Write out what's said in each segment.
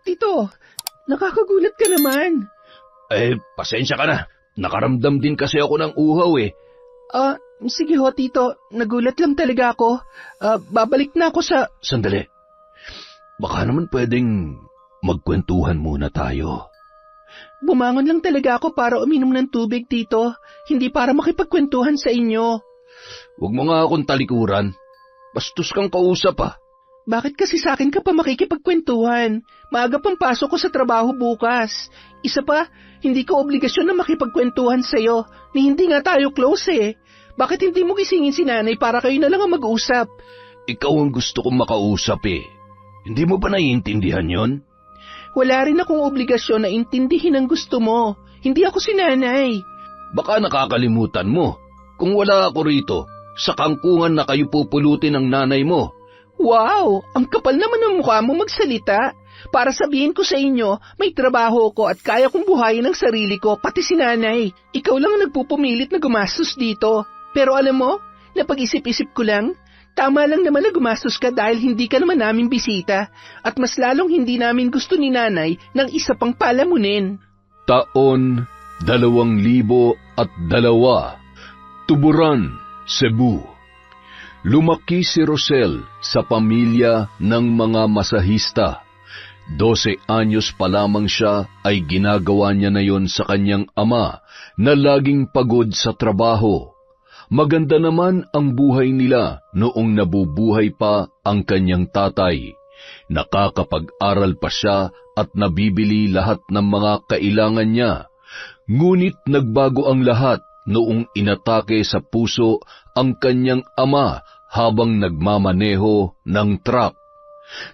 Tito, nakakagulat ka naman. Pasensya ka na. Nakaramdam din kasi ako ng uhaw eh. Sige ho, Tito. Nagulat lang talaga ako. Babalik na ako sa... Sandali. Baka naman pwedeng magkwentuhan muna tayo. Bumangon lang talaga ako para uminom ng tubig, Tito. Hindi para makipagkwentuhan sa inyo. Huwag mo nga akong talikuran. Bastos kang kausap ah. Bakit kasi sa akin ka pa makikipagkwentuhan? Maaga pang pasok ko sa trabaho bukas. Isa pa, hindi ko obligasyon na makipagkwentuhan sa'yo, ni hindi nga tayo close eh. Bakit hindi mo gisingin si nanay para kayo na lang ang mag-usap? Ikaw ang gusto kong makausap eh. Hindi mo ba naiintindihan yon? Wala rin akong obligasyon na intindihin ang gusto mo. Hindi ako si nanay. Baka nakakalimutan mo. Kung wala ako rito, sa kangkungan na kayo pupulutin ng nanay mo. Wow! Ang kapal naman ng mukha mo magsalita. Para sabihin ko sa inyo, may trabaho ko at kaya kong buhayin ang sarili ko, pati si nanay. Ikaw lang ang nagpupumilit na gumastos dito. Pero alam mo, napag-isip-isip ko lang, tama lang naman na gumastos ka dahil hindi ka naman namin bisita at mas lalong hindi namin gusto ni nanay ng isa pang palamunin. Taon 2002, Tuburan, Cebu. Lumaki si Rosel sa pamilya ng mga masahista. 12 anyos pa lamang siya ay ginagawa niya na yon sa kanyang ama na laging pagod sa trabaho. Maganda naman ang buhay nila noong nabubuhay pa ang kanyang tatay. Nakakapag-aral pa siya at nabibili lahat ng mga kailangan niya. Ngunit nagbago ang lahat noong inatake sa puso ang kanyang ama habang nagmamaneho ng truck.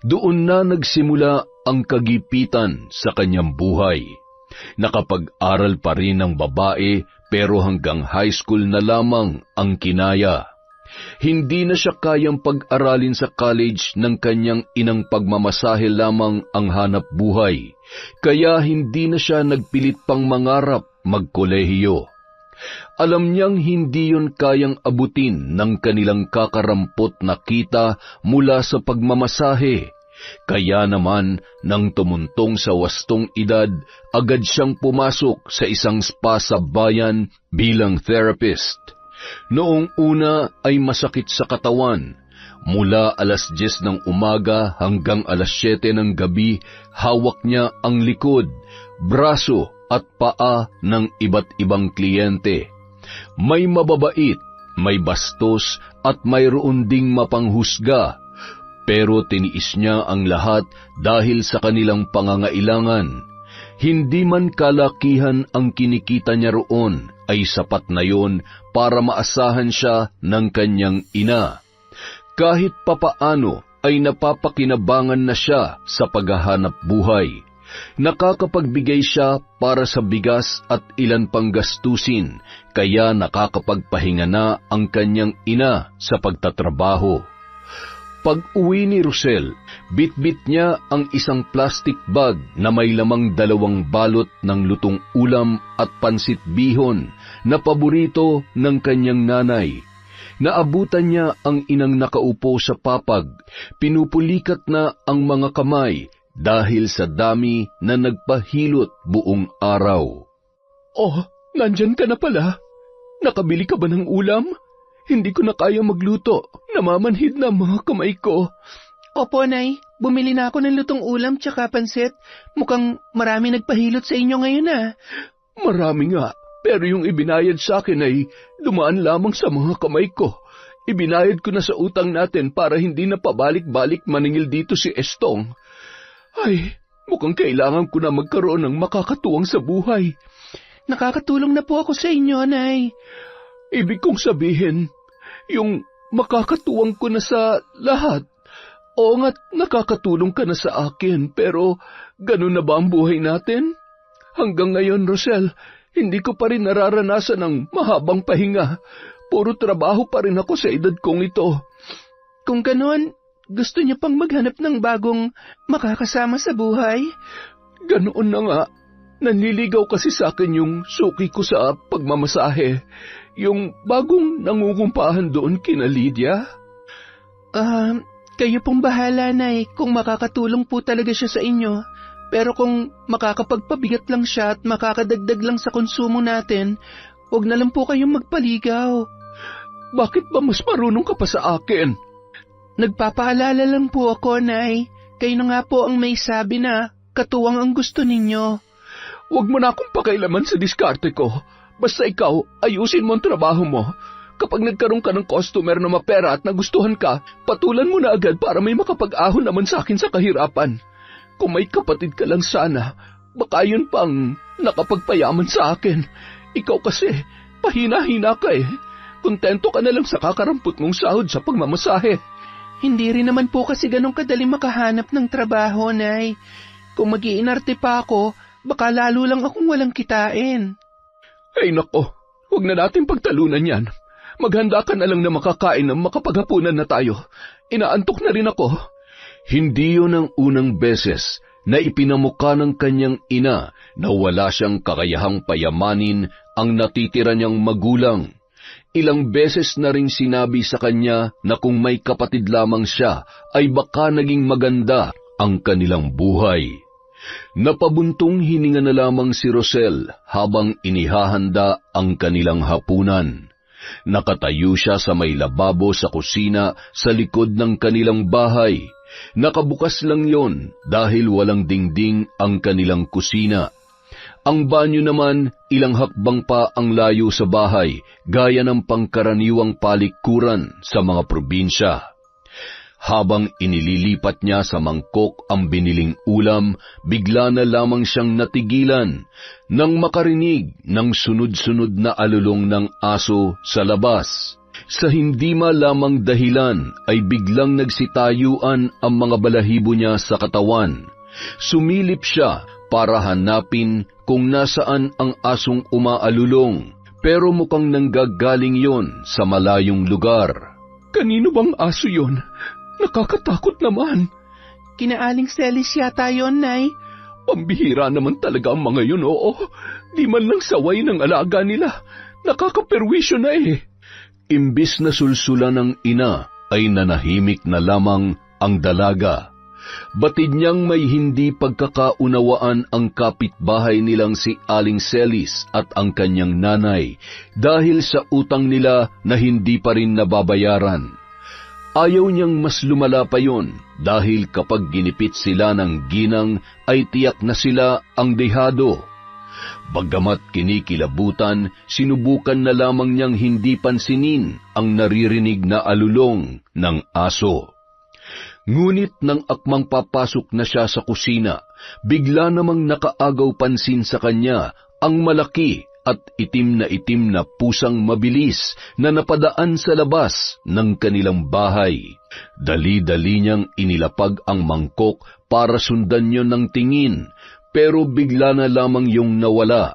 Doon na nagsimula ang kagipitan sa kanyang buhay. Nakapag-aral pa rin ang babae pero hanggang high school na lamang ang kinaya. Hindi na siya kayang pag-aralin sa college ng kanyang inang pagmamasahe lamang ang hanap buhay, kaya hindi na siya nagpilit pang mangarap magkolehiyo. Alam niyang hindi yon kayang abutin ng kanilang kakarampot na kita mula sa pagmamasahe. Kaya naman, nang tumuntong sa wastong edad, agad siyang pumasok sa isang spa sa bayan bilang therapist. Noong una ay masakit sa katawan. Mula 10:00 ng umaga hanggang 7:00 ng gabi, hawak niya ang likod, braso at paa ng iba't ibang kliyente. May mababait, may bastos at mayroon ding mapanghusga. Pero tiniis niya ang lahat dahil sa kanilang pangangailangan. Hindi man kalakihan ang kinikita niya roon, ay sapat na yon para maasahan siya ng kanyang ina. Kahit papaano ay napapakinabangan na siya sa paghahanap buhay. Nakakapagbigay siya para sa bigas at ilan pang gastusin, kaya nakakapagpahinga na ang kanyang ina sa pagtatrabaho. Pag-uwi ni Rosel, bitbit niya ang isang plastic bag na may lamang 2 balot ng lutong ulam at pansit bihon na paborito ng kanyang nanay. Naabutan niya ang inang nakaupo sa papag, pinupulikat na ang mga kamay dahil sa dami na nagpahilot buong araw. Oh, nandyan ka na pala. Nakabili ka ba ng ulam? Hindi ko na kaya magluto. Namamanhid na mga kamay ko. Opo, Nay. Bumili na ako ng lutong ulam tsaka pansit. Mukhang marami nagpahilot sa inyo ngayon ah. Marami nga. Pero yung ibinayad sa akin ay dumaan lamang sa mga kamay ko. Ibinayad ko na sa utang natin para hindi na pabalik-balik maningil dito si Estong. Ay, mukhang kailangan ko na magkaroon ng makakatuwang sa buhay. Nakakatulong na po ako sa inyo, Nay. Ibig kong sabihin, yung makakatuwang ko na sa lahat. Oo nga't nakakatulong ka na sa akin, pero ganun na ba ang buhay natin? Hanggang ngayon, Rosel, hindi ko pa rin nararanasan ng mahabang pahinga. Puro trabaho pa rin ako sa edad kong ito. Kung ganun, gusto niya pang maghanap ng bagong makakasama sa buhay? Ganoon na nga. Nanliligaw kasi sa akin yung suki ko sa pagmamasahe. Yung bagong nangungumpahan doon kina Lydia. Kayo pong bahala, Nay, kung makakatulong po talaga siya sa inyo. Pero kung makakapagpabigat lang siya at makakadagdag lang sa konsumo natin, huwag na lang po kayong magpaligaw. Bakit ba mas marunong ka pa sa akin? Nagpapaalala lang po ako, Nay. Kayo na nga po ang may sabi na katuwang ang gusto ninyo. Huwag mo na akong pakailaman sa diskarte ko. Basta ikaw, ayusin mo ang trabaho mo. Kapag nagkaroon ka ng customer na mapera at nagustuhan ka, patulan mo na agad para may makapag-ahon naman sa akin sa kahirapan. Kung may kapatid ka lang sana, baka yun pang nakapagpayaman sa akin. Ikaw kasi, pahina-hina ka eh. Kontento ka na lang sa kakarampot mong sahod sa pagmamasahe. Hindi rin naman po kasi ganun kadali makahanap ng trabaho, Nay. Kung mag-iinarte pa ako, baka lalo lang akong walang kitain. Ay nako, huwag na natin pagtalunan yan. Maghanda ka na lang na makakain ng makapaghapunan na tayo. Inaantok na rin ako. Hindi yun ang unang beses na ipinamukha ng kanyang ina na wala siyang kakayahang payamanin ang natitira niyang magulang. Ilang beses na ring sinabi sa kanya na kung may kapatid lamang siya ay baka naging maganda ang kanilang buhay. Napabuntong hininga na lamang si Rosel habang inihahanda ang kanilang hapunan. Nakatayo siya sa may lababo sa kusina sa likod ng kanilang bahay. Nakabukas lang yon dahil walang dingding ang kanilang kusina. Ang banyo naman, ilang hakbang pa ang layo sa bahay, gaya ng pangkaraniwang palikuran sa mga probinsya. Habang inililipat niya sa mangkok ang biniling ulam, bigla na lamang siyang natigilan nang makarinig ng sunod-sunod na alulong ng aso sa labas. Sa hindi malamang dahilan ay biglang nagsitayuan ang mga balahibo niya sa katawan. Sumilip siya para hanapin kung nasaan ang asong umaalulong, pero mukhang nanggagaling yon sa malayong lugar. Kanino bang aso yon? Nakakatakot naman. Kinaaling Celis yata yon, Nay. Pambihira naman talaga ang mga yun, oo. Di man lang saway ng alaga nila. Nakakaperwisyo na eh. Imbis na sulsulan ng ina, ay nanahimik na lamang ang dalaga. Batid niyang may hindi pagkakaunawaan ang kapitbahay nilang si Aling Celis at ang kanyang nanay dahil sa utang nila na hindi pa rin nababayaran. Ayaw niyang mas lumala pa yon dahil kapag ginipit sila ng ginang ay tiyak na sila ang dehado. Bagamat kinikilabutan, sinubukan na lamang niyang hindi pansinin ang naririnig na alulong ng aso. Ngunit nang akmang papasok na siya sa kusina, bigla namang nakaagaw pansin sa kanya ang malaki at itim na pusang mabilis na napadaan sa labas ng kanilang bahay. Dali-dali niyang inilapag ang mangkok para sundan niyo ng tingin, pero bigla na lamang yung nawala.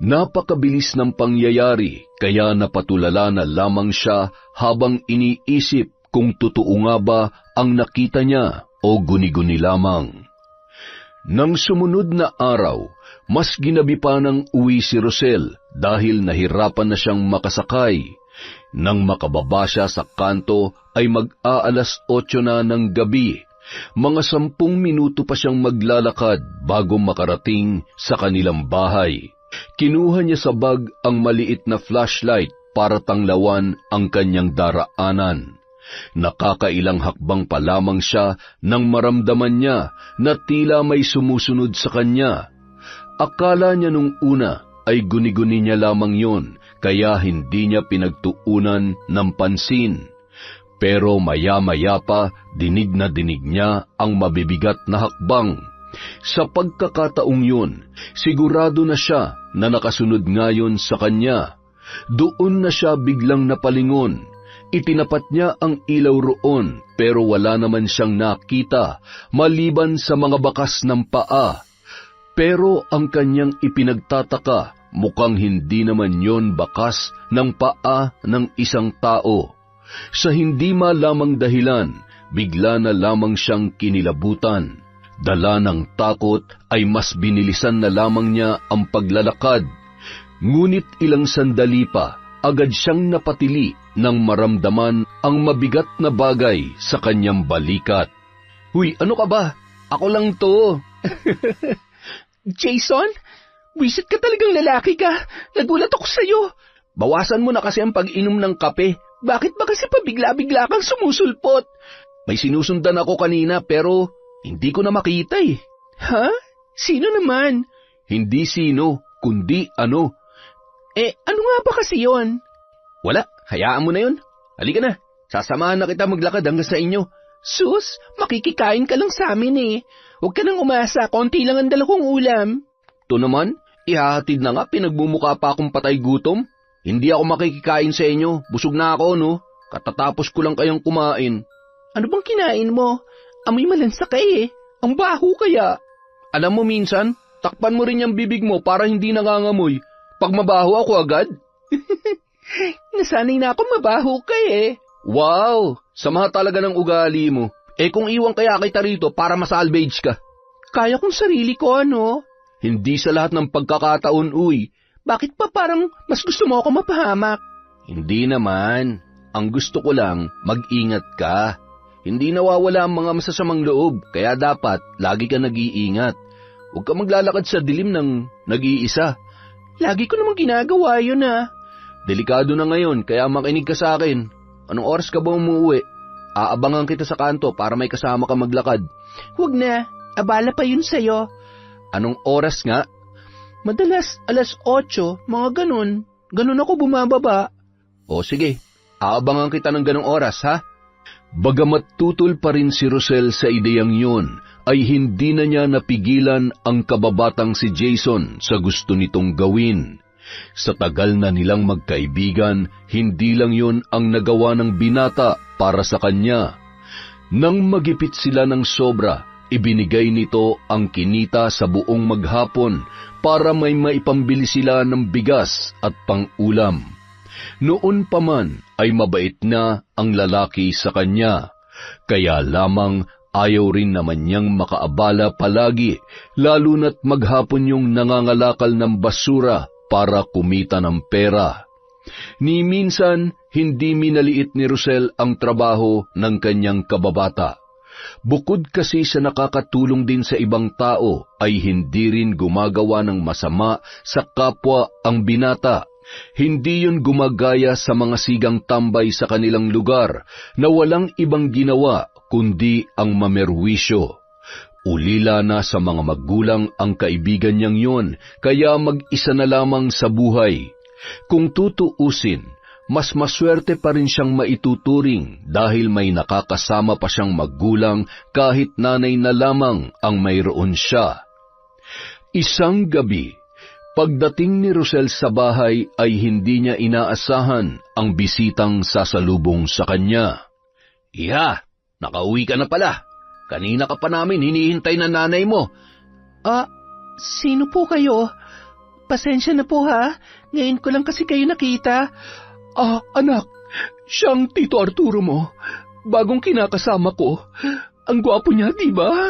Napakabilis ng pangyayari, kaya napatulala na lamang siya habang iniisip kung totoo nga ba ang nakita niya o guni-guni lamang. Nang sumunod na araw, mas ginabi pa ng uwi si Rosel dahil nahirapan na siyang makasakay. Nang makababa siya sa kanto ay mag-aalas 8 na ng gabi. Mga 10 minuto pa siyang maglalakad bago makarating sa kanilang bahay. Kinuha niya sa bag ang maliit na flashlight para tanglawan ang kanyang daraanan. Nakakailang hakbang pa lamang siya nang maramdaman niya na tila may sumusunod sa kanya. Akala niya nung una ay guni-guni niya lamang yon, kaya hindi niya pinagtuunan ng pansin. Pero maya-maya pa, dinig na dinig niya ang mabibigat na hakbang. Sa pagkakataong yun, sigurado na siya na nakasunod ngayon sa kanya. Doon na siya biglang napalingon. Itinapat niya ang ilaw roon, pero wala naman siyang nakita, maliban sa mga bakas ng paa. Pero ang kanyang ipinagtataka, mukhang hindi naman yon bakas ng paa ng isang tao. Sa hindi malamang dahilan, bigla na lamang siyang kinilabutan. Dala ng takot ay mas binilisan na lamang niya ang paglalakad. Ngunit ilang sandali pa, agad siyang napatili nang maramdaman ang mabigat na bagay sa kanyang balikat. Huy, ano ka ba? Ako lang to. Jason, wisit ka talagang lalaki ka. Nagulat ako sa'yo. Bawasan mo na kasi ang pag-inom ng kape. Bakit ba kasi pabigla-bigla kang sumusulpot? May sinusundan ako kanina pero hindi ko na makita eh. Ha? Sino naman? Hindi sino, kundi ano. Ano nga ba kasi yon? Wala, hayaan mo na yun. Halika na, sasamahan na kita maglakad hanggang sa inyo. Sus, makikikain ka lang sa amin eh. Huwag ka nang umasa, konti lang ang dala kong ulam. To naman, ihahatid na nga, pinagmumukha pa akong patay gutom. Hindi ako makikikain sa inyo, busog na ako no. Katatapos ko lang kayang kumain. Ano bang kinain mo? Amoy malansa ka eh. Ang baho kaya. Alam mo minsan, takpan mo rin yung bibig mo para hindi nangangamoy. Pag mabaho ako agad. Nasanay na ako mabaho ka eh. Wow, sama talaga ng ugali mo. Kung iwan kaya kita rito para masalvage ka. Kaya kong sarili ko ano? Hindi sa lahat ng pagkakataon, uy. Bakit pa parang mas gusto mo ako mapahamak? Hindi naman. Ang gusto ko lang, mag-ingat ka. Hindi nawawala ang mga masasamang loob, kaya dapat lagi ka nag-iingat. Huwag ka maglalakad sa dilim ng nag-iisa. Lagi ko namang ginagawa yun ah. Delikado na ngayon, kaya makinig ka sa akin. Anong oras ka ba umuwi? Aabangan kita sa kanto para may kasama ka maglakad. Huwag na, abala pa yun sa'yo. Anong oras nga? Madalas 8:00, mga ganun. Ganun ako bumababa. O sige, aabangan kita ng ganung oras ha? Bagamat tutol pa rin si Rosel sa ideyang yun, ay hindi na niya napigilan ang kababatang si Jason sa gusto nitong gawin. Sa tagal na nilang magkaibigan, hindi lang yun ang nagawa ng binata para sa kanya. Nang magipit sila ng sobra, ibinigay nito ang kinita sa buong maghapon para may maipambili sila ng bigas at pang-ulam. Noon pa man ay mabait na ang lalaki sa kanya, kaya lamang ayaw rin naman niyang makaabala palagi, lalo na't maghapon yung nangangalakal ng basura para kumita ng pera. Ni minsan, hindi minaliit ni Rosel ang trabaho ng kanyang kababata. Bukod kasi sa nakakatulong din sa ibang tao, ay hindi rin gumagawa ng masama sa kapwa ang binata. Hindi yun gumagaya sa mga sigang tambay sa kanilang lugar na walang ibang ginawa kundi ang mamerwisyo. Ulila na sa mga magulang ang kaibigan niyang yun, kaya mag-isa na lamang sa buhay. Kung tutuusin, mas maswerte pa rin siyang maituturing dahil may nakakasama pa siyang magulang kahit nanay na lamang ang mayroon siya. Isang gabi, pagdating ni Rosel sa bahay ay hindi niya inaasahan ang bisitang sasalubong sa kanya. Iha, nakauwi ka na pala. Kanina ka pa namin hinihintay na nanay mo. Sino po kayo? Pasensya na po ha, ngayon ko lang kasi kayo nakita. Anak, siyang Tito Arturo mo. Bagong kinakasama ko. Ang gwapo niya, di ba?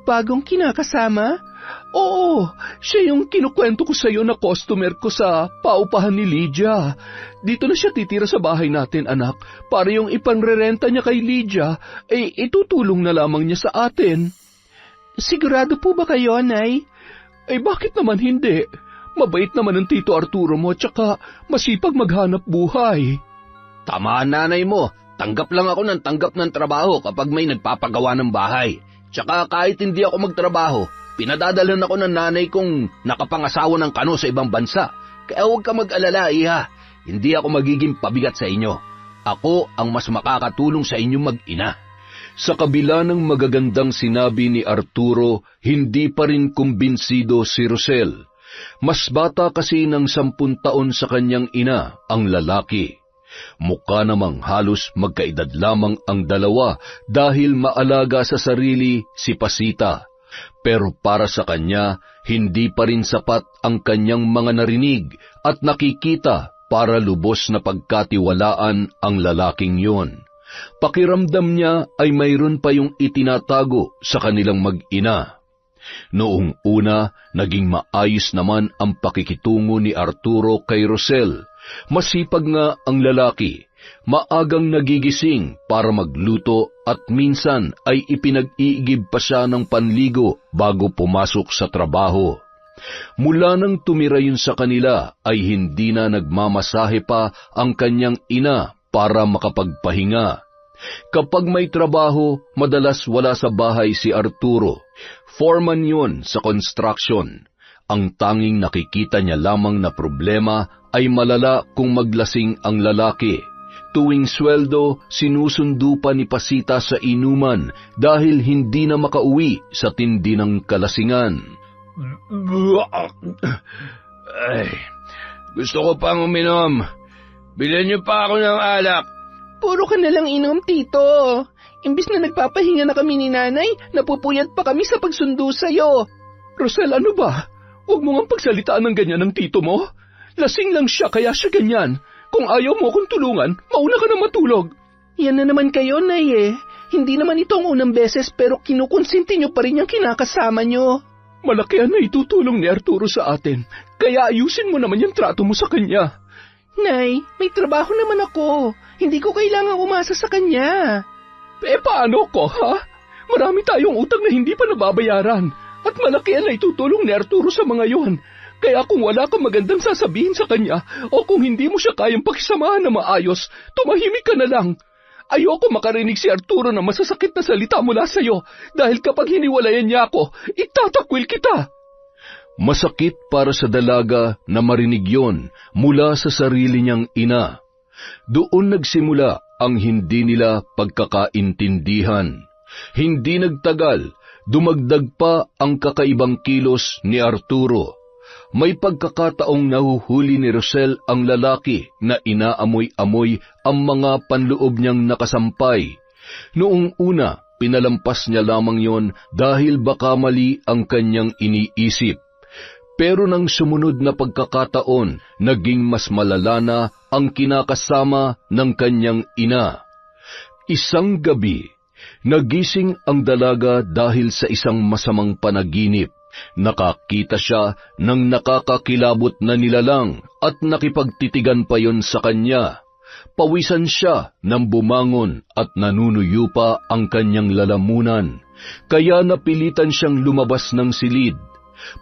Bagong kinakasama? Oo, siya yung kinukwento ko sa'yo na customer ko sa paupahan ni Lydia. Dito na siya titira sa bahay natin, anak, para yung ipanrerenta niya kay Lydia, itutulong na lamang niya sa atin. Sigurado po ba kayo, Nay? Bakit naman hindi? Mabait naman ang Tito Arturo mo, tsaka masipag maghanap buhay. Tama, nanay mo. Tanggap lang ako ng trabaho kapag may nagpapagawa ng bahay. Tsaka kahit hindi ako magtrabaho, pinadadalan ako ng nanay kong nakapangasawa ng kano sa ibang bansa. Kaya huwag ka mag-alala, iha. Hindi ako magiging pabigat sa inyo. Ako ang mas makakatulong sa inyong mag-ina. Sa kabila ng magagandang sinabi ni Arturo, hindi pa rin kumbinsido si Rosel. Mas bata kasi ng 10 taon sa kanyang ina ang lalaki. Mukha namang halos magkaedad lamang ang dalawa dahil maalaga sa sarili si Pasita. Pero para sa kanya, hindi pa rin sapat ang kanyang mga narinig at nakikita para lubos na pagkatiwalaan ang lalaking yon. Pakiramdam niya ay mayroon pa yung itinatago sa kanilang mag-ina. Noong una, naging maayos naman ang pakikitungo ni Arturo kay Rosel. Masipag nga ang lalaki, maagang nagigising para magluto at minsan ay ipinag-iigib pa siya ng panligo bago pumasok sa trabaho. Mula nang tumira yun sa kanila ay hindi na nagmamasahe pa ang kanyang ina para makapagpahinga. Kapag may trabaho, madalas wala sa bahay si Arturo. Foreman yun sa construction. Ang tanging nakikita niya lamang na problema ay malala kung maglasing ang lalaki. Tuwing sweldo, sinusundo pa ni Pasita sa inuman dahil hindi na makauwi sa tindi ng kalasingan. Ay, gusto ko pang uminom. Bilhan niyo pa ako ng alak. Puro ka nalang inom, Tito. Imbis na nagpapahinga na kami ni Nanay, napupuyat pa kami sa pagsundo sa'yo. Rosel, ano ba? Huwag mo nga pagsalitaan ng ganyan ng tito mo. Lasing lang siya kaya siya ganyan. Kung ayaw mo akong tulungan, mauna ka na matulog. Yan na naman kayo, Nay eh. Hindi naman ito ang unang beses pero kinukonsinti niyo pa rin yung kinakasama niyo. Malaki na itutulong ni Arturo sa atin. Kaya ayusin mo naman yung trato mo sa kanya. Nay, may trabaho naman ako. Hindi ko kailangang umasa sa kanya. Paano ko, ha? Marami tayong utang na hindi pa nababayaran. At malaki na itutulong ni Arturo sa mga yon. Kaya kung wala kang magandang sasabihin sa kanya, o kung hindi mo siya kayang pakisamahan na maayos, tumahimik ka na lang. Ayoko makarinig si Arturo na masasakit na salita mula sa'yo, dahil kapag hiniwalayan niya ako, itatakwil kita. Masakit para sa dalaga na marinig yon mula sa sarili niyang ina. Doon nagsimula ang hindi nila pagkakaintindihan. Hindi nagtagal, dumagdag pa ang kakaibang kilos ni Arturo. May pagkakataong nahuhuli ni Rosel ang lalaki na inaamoy-amoy ang mga panloob niyang nakasampay. Noong una, pinalampas niya lamang yon dahil baka mali ang kanyang iniisip. Pero nang sumunod na pagkakataon, naging mas malala na ang kinakasama ng kanyang ina. Isang gabi, nagising ang dalaga dahil sa isang masamang panaginip. Nakakita siya ng nakakakilabot na nilalang at nakipagtitigan pa yon sa kanya. Pawisan siya nang bumangon at nanunuyo pa ang kanyang lalamunan, kaya napilitan siyang lumabas ng silid.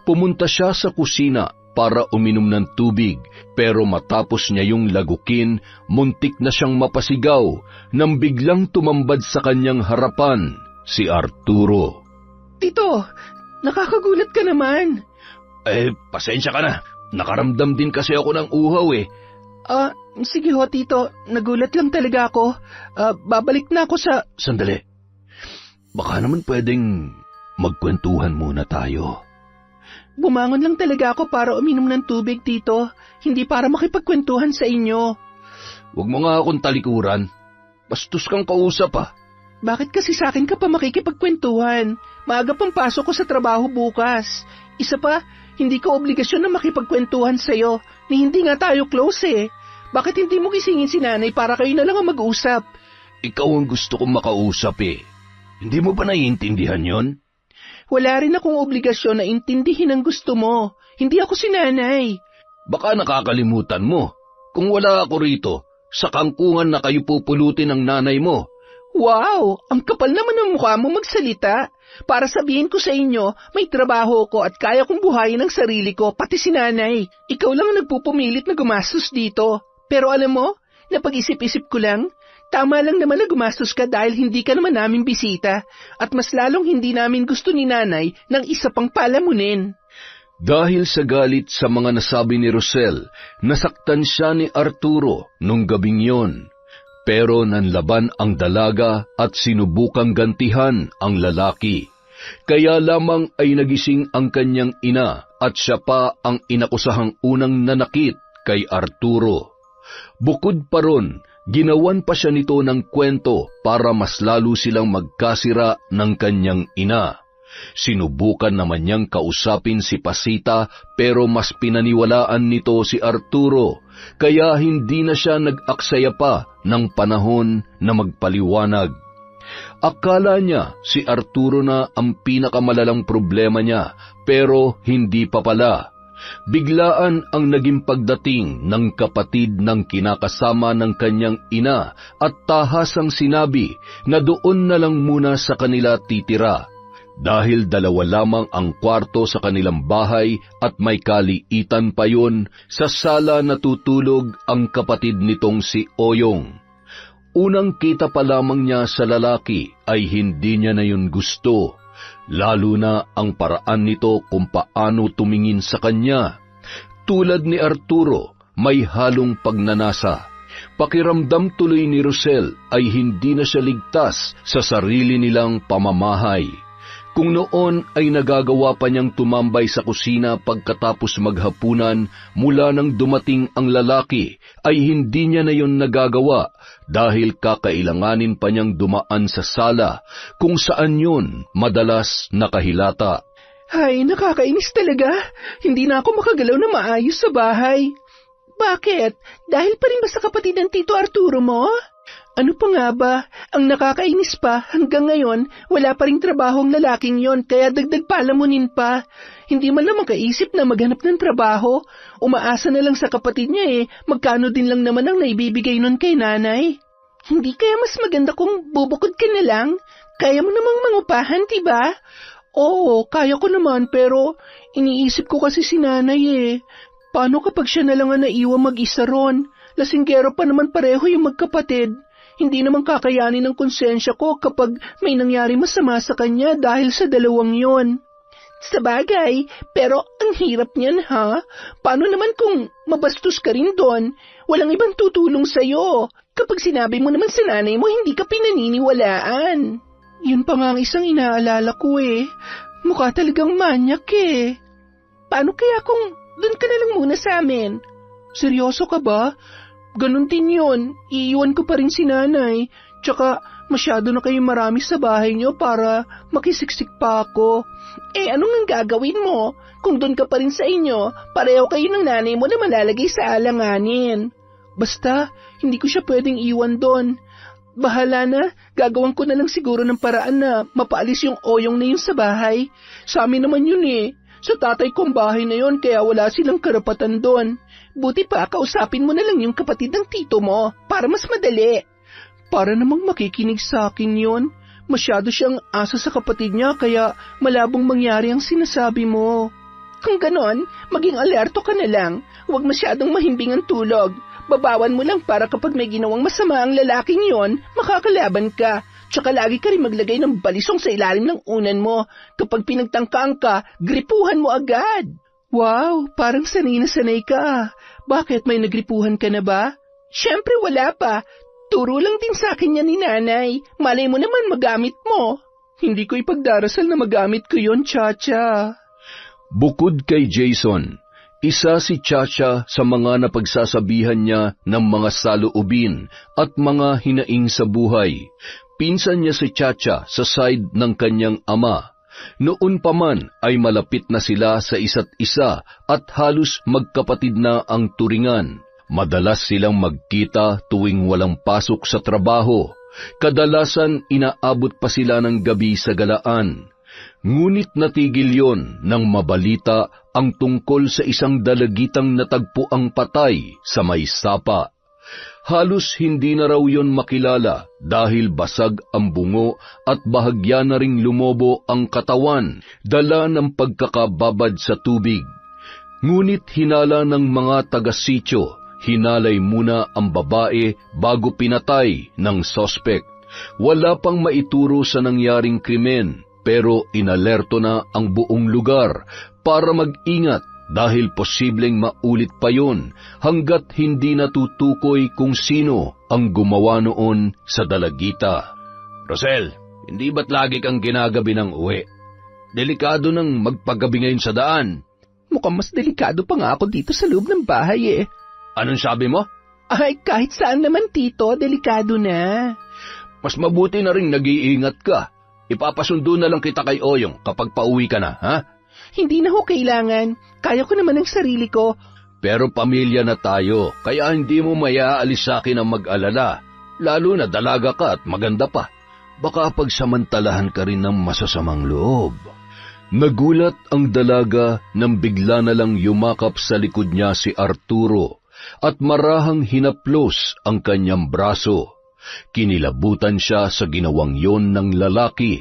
Pumunta siya sa kusina para uminom ng tubig, pero matapos niya yung lagukin, muntik na siyang mapasigaw nang biglang tumambad sa kanyang harapan si Arturo. Tito, nakakagulat ka naman. Pasensya ka na. Nakaramdam din kasi ako ng uhaw eh. Sige ho, Tito. Nagulat lang talaga ako. Babalik na ako sa... Sandali. Baka naman pwedeng magkwentuhan muna tayo. Bumangon lang talaga ako para uminom ng tubig, Tito. Hindi para makipagkwentuhan sa inyo. Huwag mo nga akong talikuran. Bastos kang kausap ah. Bakit kasi sa akin ka pa makikipagkwentuhan? Maaga pang pasok ko sa trabaho bukas. Isa pa, hindi ko obligasyon na makipagkwentuhan sa'yo, ni hindi nga tayo close eh. Bakit hindi mo gisingin si Nanay para kayo na lang ang mag-usap? Ikaw ang gusto kong makausap eh. Hindi mo ba naiintindihan yon? Wala rin akong obligasyon na intindihin ang gusto mo. Hindi ako si Nanay. Baka nakakalimutan mo. Kung wala ako rito, sa kangkungan na kayo pupulutin ng nanay mo. Wow! Ang kapal naman ng mukha mo magsalita. Para sabihin ko sa inyo, may trabaho ko at kaya kong buhayin ang sarili ko, pati si Nanay. Ikaw lang ang nagpupumilit na gumastos dito. Pero alam mo, napag-isip-isip ko lang, tama lang naman na gumastos ka dahil hindi ka naman namin bisita. At mas lalong hindi namin gusto ni Nanay ng isa pang palamunin. Dahil sa galit sa mga nasabi ni Rosel, nasaktan siya ni Arturo nung gabing yon. Pero nanlaban ang dalaga at sinubukang gantihan ang lalaki. Kaya lamang ay nagising ang kanyang ina at siya pa ang inakusahang unang nanakit kay Arturo. Bukod pa ron, ginawan pa siya nito ng kwento para mas lalo silang magkasira ng kanyang ina. Sinubukan naman niyang kausapin si Pasita pero mas pinaniwalaan nito si Arturo, kaya hindi na siya nag-aksaya pa ng panahon na magpaliwanag. Akala niya si Arturo na ang pinakamalalang problema niya, pero hindi pa pala. Biglaan ang naging pagdating ng kapatid ng kinakasama ng kanyang ina at tahasang sinabi na doon na lang muna sa kanila titira dahil 2 lamang ang kwarto sa kanilang bahay at may kaliitan pa yun sa sala natutulog ang kapatid nitong si Oyong. Unang kita pa lamang niya sa lalaki ay hindi niya na yun gusto, lalo na ang paraan nito kung paano tumingin sa kanya. Tulad ni Arturo, may halong pagnanasa. Pakiramdam tuloy ni Rosel ay hindi na siya ligtas sa sarili nilang pamamahay. Kung noon ay nagagawa pa niyang tumambay sa kusina pagkatapos maghapunan mula nang dumating ang lalaki, ay hindi niya na yon nagagawa dahil kakailanganin pa niyang dumaan sa sala kung saan yun madalas nakahilata. Ay, nakakainis talaga. Hindi na ako makagalaw na maayos sa bahay. Bakit? Dahil pa rin ba sa kapatid ng Tito Arturo mo? Ano pa nga ba? Ang nakakainis pa, hanggang ngayon, wala pa ring trabahong lalaking yon, kaya dagdag palamunin pa. Hindi man lang makaisip na maghanap ng trabaho. Umaasa na lang sa kapatid niya magkano din lang naman ang naibibigay nun kay nanay. Hindi kaya mas maganda kung bubukod ka na lang? Kaya mo namang mangupahan, diba? Oo, kaya ko naman, pero iniisip ko kasi si nanay Paano kapag siya na lang ang naiwang mag-isa ron? Lasinggero pa naman pareho yung magkapatid. Hindi naman kakayanin ng konsensya ko kapag may nangyari masama sa kanya dahil sa 2 yon. Sabagay, pero ang hirap niyan ha? Paano naman kung mabastos ka rin doon? Walang ibang tutulong sa'yo. Kapag sinabi mo naman sa nanay mo, hindi ka pinaniniwalaan. Yun pa nga ang isang inaalala ko Mukha talagang manyak Paano kaya kung doon ka na lang muna sa amin? Seryoso ka ba? Ganon din yun. Iiwan ko pa rin si nanay. Tsaka masyado na kayong marami sa bahay niyo para makisiksik pa ako. Anong ang gagawin mo? Kung doon ka pa rin sa inyo, pareho kayo ng nanay mo na malalagay sa alanganin. Basta, hindi ko siya pwedeng iwan doon. Bahala na, gagawin ko na lang siguro ng paraan na mapaalis yung Oyong na yun sa bahay. Sa amin naman yun Sa tatay kong bahay na yun, kaya wala silang karapatan doon. Buti pa, kausapin mo na lang yung kapatid ng tito mo, para mas madali. Para namang makikinig sa akin yun. Masyado siyang asa sa kapatid niya, kaya malabong mangyari ang sinasabi mo. Kung ganon, maging alerto ka na lang. Huwag masyadong mahimbing ang tulog. Babawan mo lang para kapag may ginawang masama ang lalaking yon, makakalaban ka. Tsaka lagi ka rin maglagay ng balisong sa ilalim ng unan mo. Kapag pinagtangkaan ka, gripuhan mo agad. Wow, parang sanay na sanay ka. Bakit, may nagripuhan ka na ba? Siyempre wala pa. Turo lang din sa akin yan ni nanay. Malay mo naman magamit mo. Hindi ko ipagdarasal na magamit ko yon, Chacha. Bukod kay Jason, isa si Chacha sa mga napagsasabihan niya ng mga saloobin at mga hinaing sa buhay. Pinsan niya si Chacha sa side ng kanyang ama. Noon pa man ay malapit na sila sa isa't isa at halos magkapatid na ang turingan. Madalas silang magkita tuwing walang pasok sa trabaho. Kadalasan inaabot pa sila ng gabi sa galaan. Ngunit natigil yon nang mabalita ang tungkol sa isang dalagitang natagpuang patay sa may sapa. Halos hindi na raw yon makilala dahil basag ang bungo at bahagya na ring lumobo ang katawan, dala ng pagkakababad sa tubig. Ngunit hinala ng mga taga-sityo, hinalay muna ang babae bago pinatay ng sospek. Wala pang maituro sa nangyaring krimen, pero inalerto na ang buong lugar para mag-ingat dahil posibleng maulit pa yon hanggat hindi natutukoy kung sino ang gumawa noon sa dalagita. Rosel, hindi ba't lagi kang ginagabi ng uwi? Delikado nang magpagabi ngayon sa daan. Mukhang mas delikado pa nga ako dito sa loob ng bahay Anong sabi mo? Ay, kahit saan naman, Tito, delikado na. Mas mabuti na rin nag-iingat ka. Ipapasundo na lang kita kay Oyong kapag pauwi ka na, ha? Hindi na ho kailangan. Kaya ko naman ang sarili ko. Pero pamilya na tayo, kaya hindi mo mayaalis sa akin ang mag-alala. Lalo na dalaga ka at maganda pa. Baka pagsamantalahan ka rin ng masasamang loob. Nagulat ang dalaga nang bigla na lang yumakap sa likod niya si Arturo at marahang hinaplos ang kanyang braso. Kinilabutan siya sa ginawang yon ng lalaki,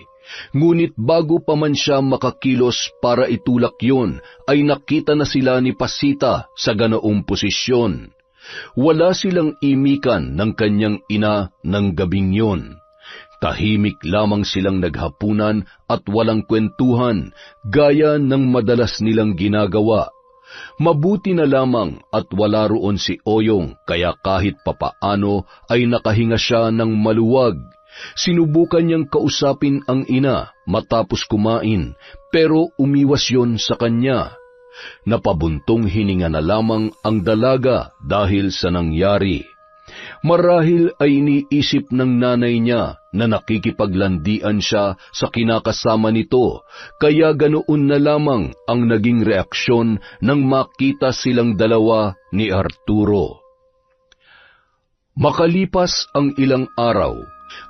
ngunit bago pa man siya makakilos para itulak yon, ay nakita na sila ni Pasita sa ganoong posisyon. Wala silang imikan ng kanyang ina ng gabing yon. Tahimik lamang silang naghapunan at walang kwentuhan, gaya ng madalas nilang ginagawa. Mabuti na lamang at wala roon si Oyong, kaya kahit papaano ay nakahinga siya ng maluwag. Sinubukan niyang kausapin ang ina matapos kumain, pero umiwas yon sa kanya. Napabuntong hininga na lamang ang dalaga dahil sa nangyari. Marahil ay iniisip ng nanay niya na nakikipaglandian siya sa kinakasama nito, kaya ganoon na lamang ang naging reaksyon nang makita silang dalawa ni Arturo. Makalipas ang ilang araw,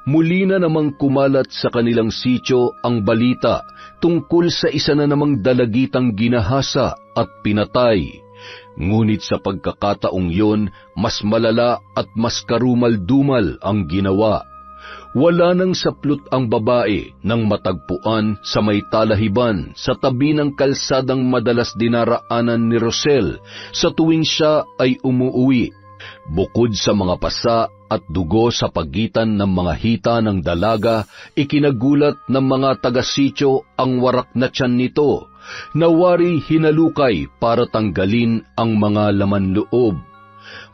muli na namang kumalat sa kanilang sityo ang balita tungkol sa isa na namang dalagitang ginahasa at pinatay. Ngunit sa pagkakataong yon, mas malala at mas karumal-dumal ang ginawa. Wala nang saplot ang babae nang matagpuan sa may talahiban sa tabi ng kalsadang madalas dinaraanan ni Rosel sa tuwing siya ay umuuwi. Bukod sa mga pasa at dugo sa pagitan ng mga hita ng dalaga, ikinagulat ng mga taga-sityo ang warak na tiyan nito. Nawari hinalukay para tanggalin ang mga laman loob.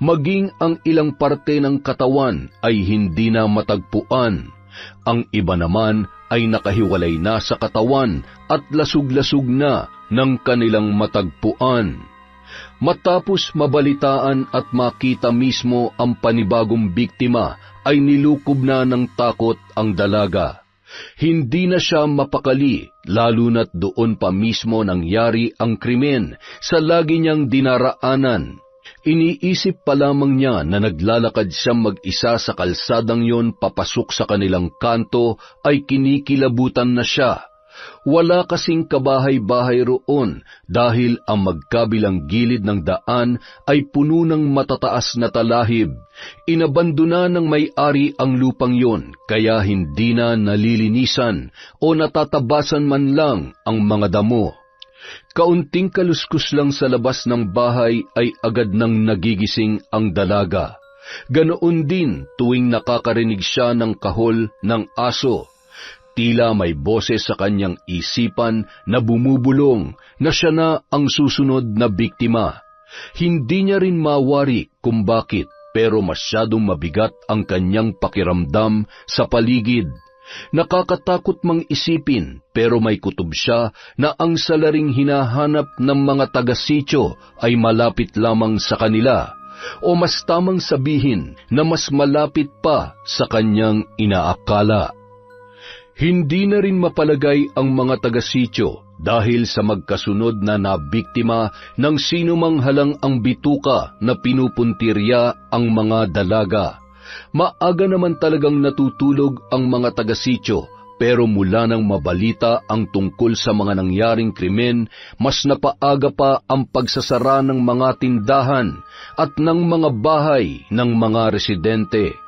Maging ang ilang parte ng katawan ay hindi na matagpuan. Ang iba naman ay nakahiwalay na sa katawan at lasug-lasug na ng kanilang matagpuan. Matapos mabalitaan at makita mismo ang panibagong biktima, ay nilukob na ng takot ang dalaga. Hindi na siya mapakali, lalo na't doon pa mismo nangyari ang krimen sa lagi niyang dinaraanan. Iniisip pa lamang niya na naglalakad siyang mag-isa sa kalsadang yon papasok sa kanilang kanto, ay kinikilabutan na siya. Wala kasing kabahay-bahay roon dahil ang magkabilang gilid ng daan ay puno ng matataas na talahib. Inabandona ng may-ari ang lupang yon, kaya hindi na nalilinisan o natatabasan man lang ang mga damo. Kaunting kaluskus lang sa labas ng bahay ay agad nang nagigising ang dalaga. Ganoon din tuwing nakakarinig siya ng kahol ng aso. Tila may boses sa kanyang isipan na bumubulong na siya na ang susunod na biktima. Hindi niya rin mawari kung bakit, pero masyadong mabigat ang kanyang pakiramdam sa paligid. Nakakatakot mang isipin, pero may kutob siya na ang salaring hinahanap ng mga taga-sityo ay malapit lamang sa kanila, o mas tamang sabihin na mas malapit pa sa kanyang inaakala. Hindi na rin mapalagay ang mga taga-sityo dahil sa magkasunod na nabiktima ng sinumang halang ang bituka na pinupuntirya ang mga dalaga. Maaga naman talagang natutulog ang mga taga-sityo, pero mula nang mabalita ang tungkol sa mga nangyaring krimen, mas napaaga pa ang pagsasara ng mga tindahan at ng mga bahay ng mga residente.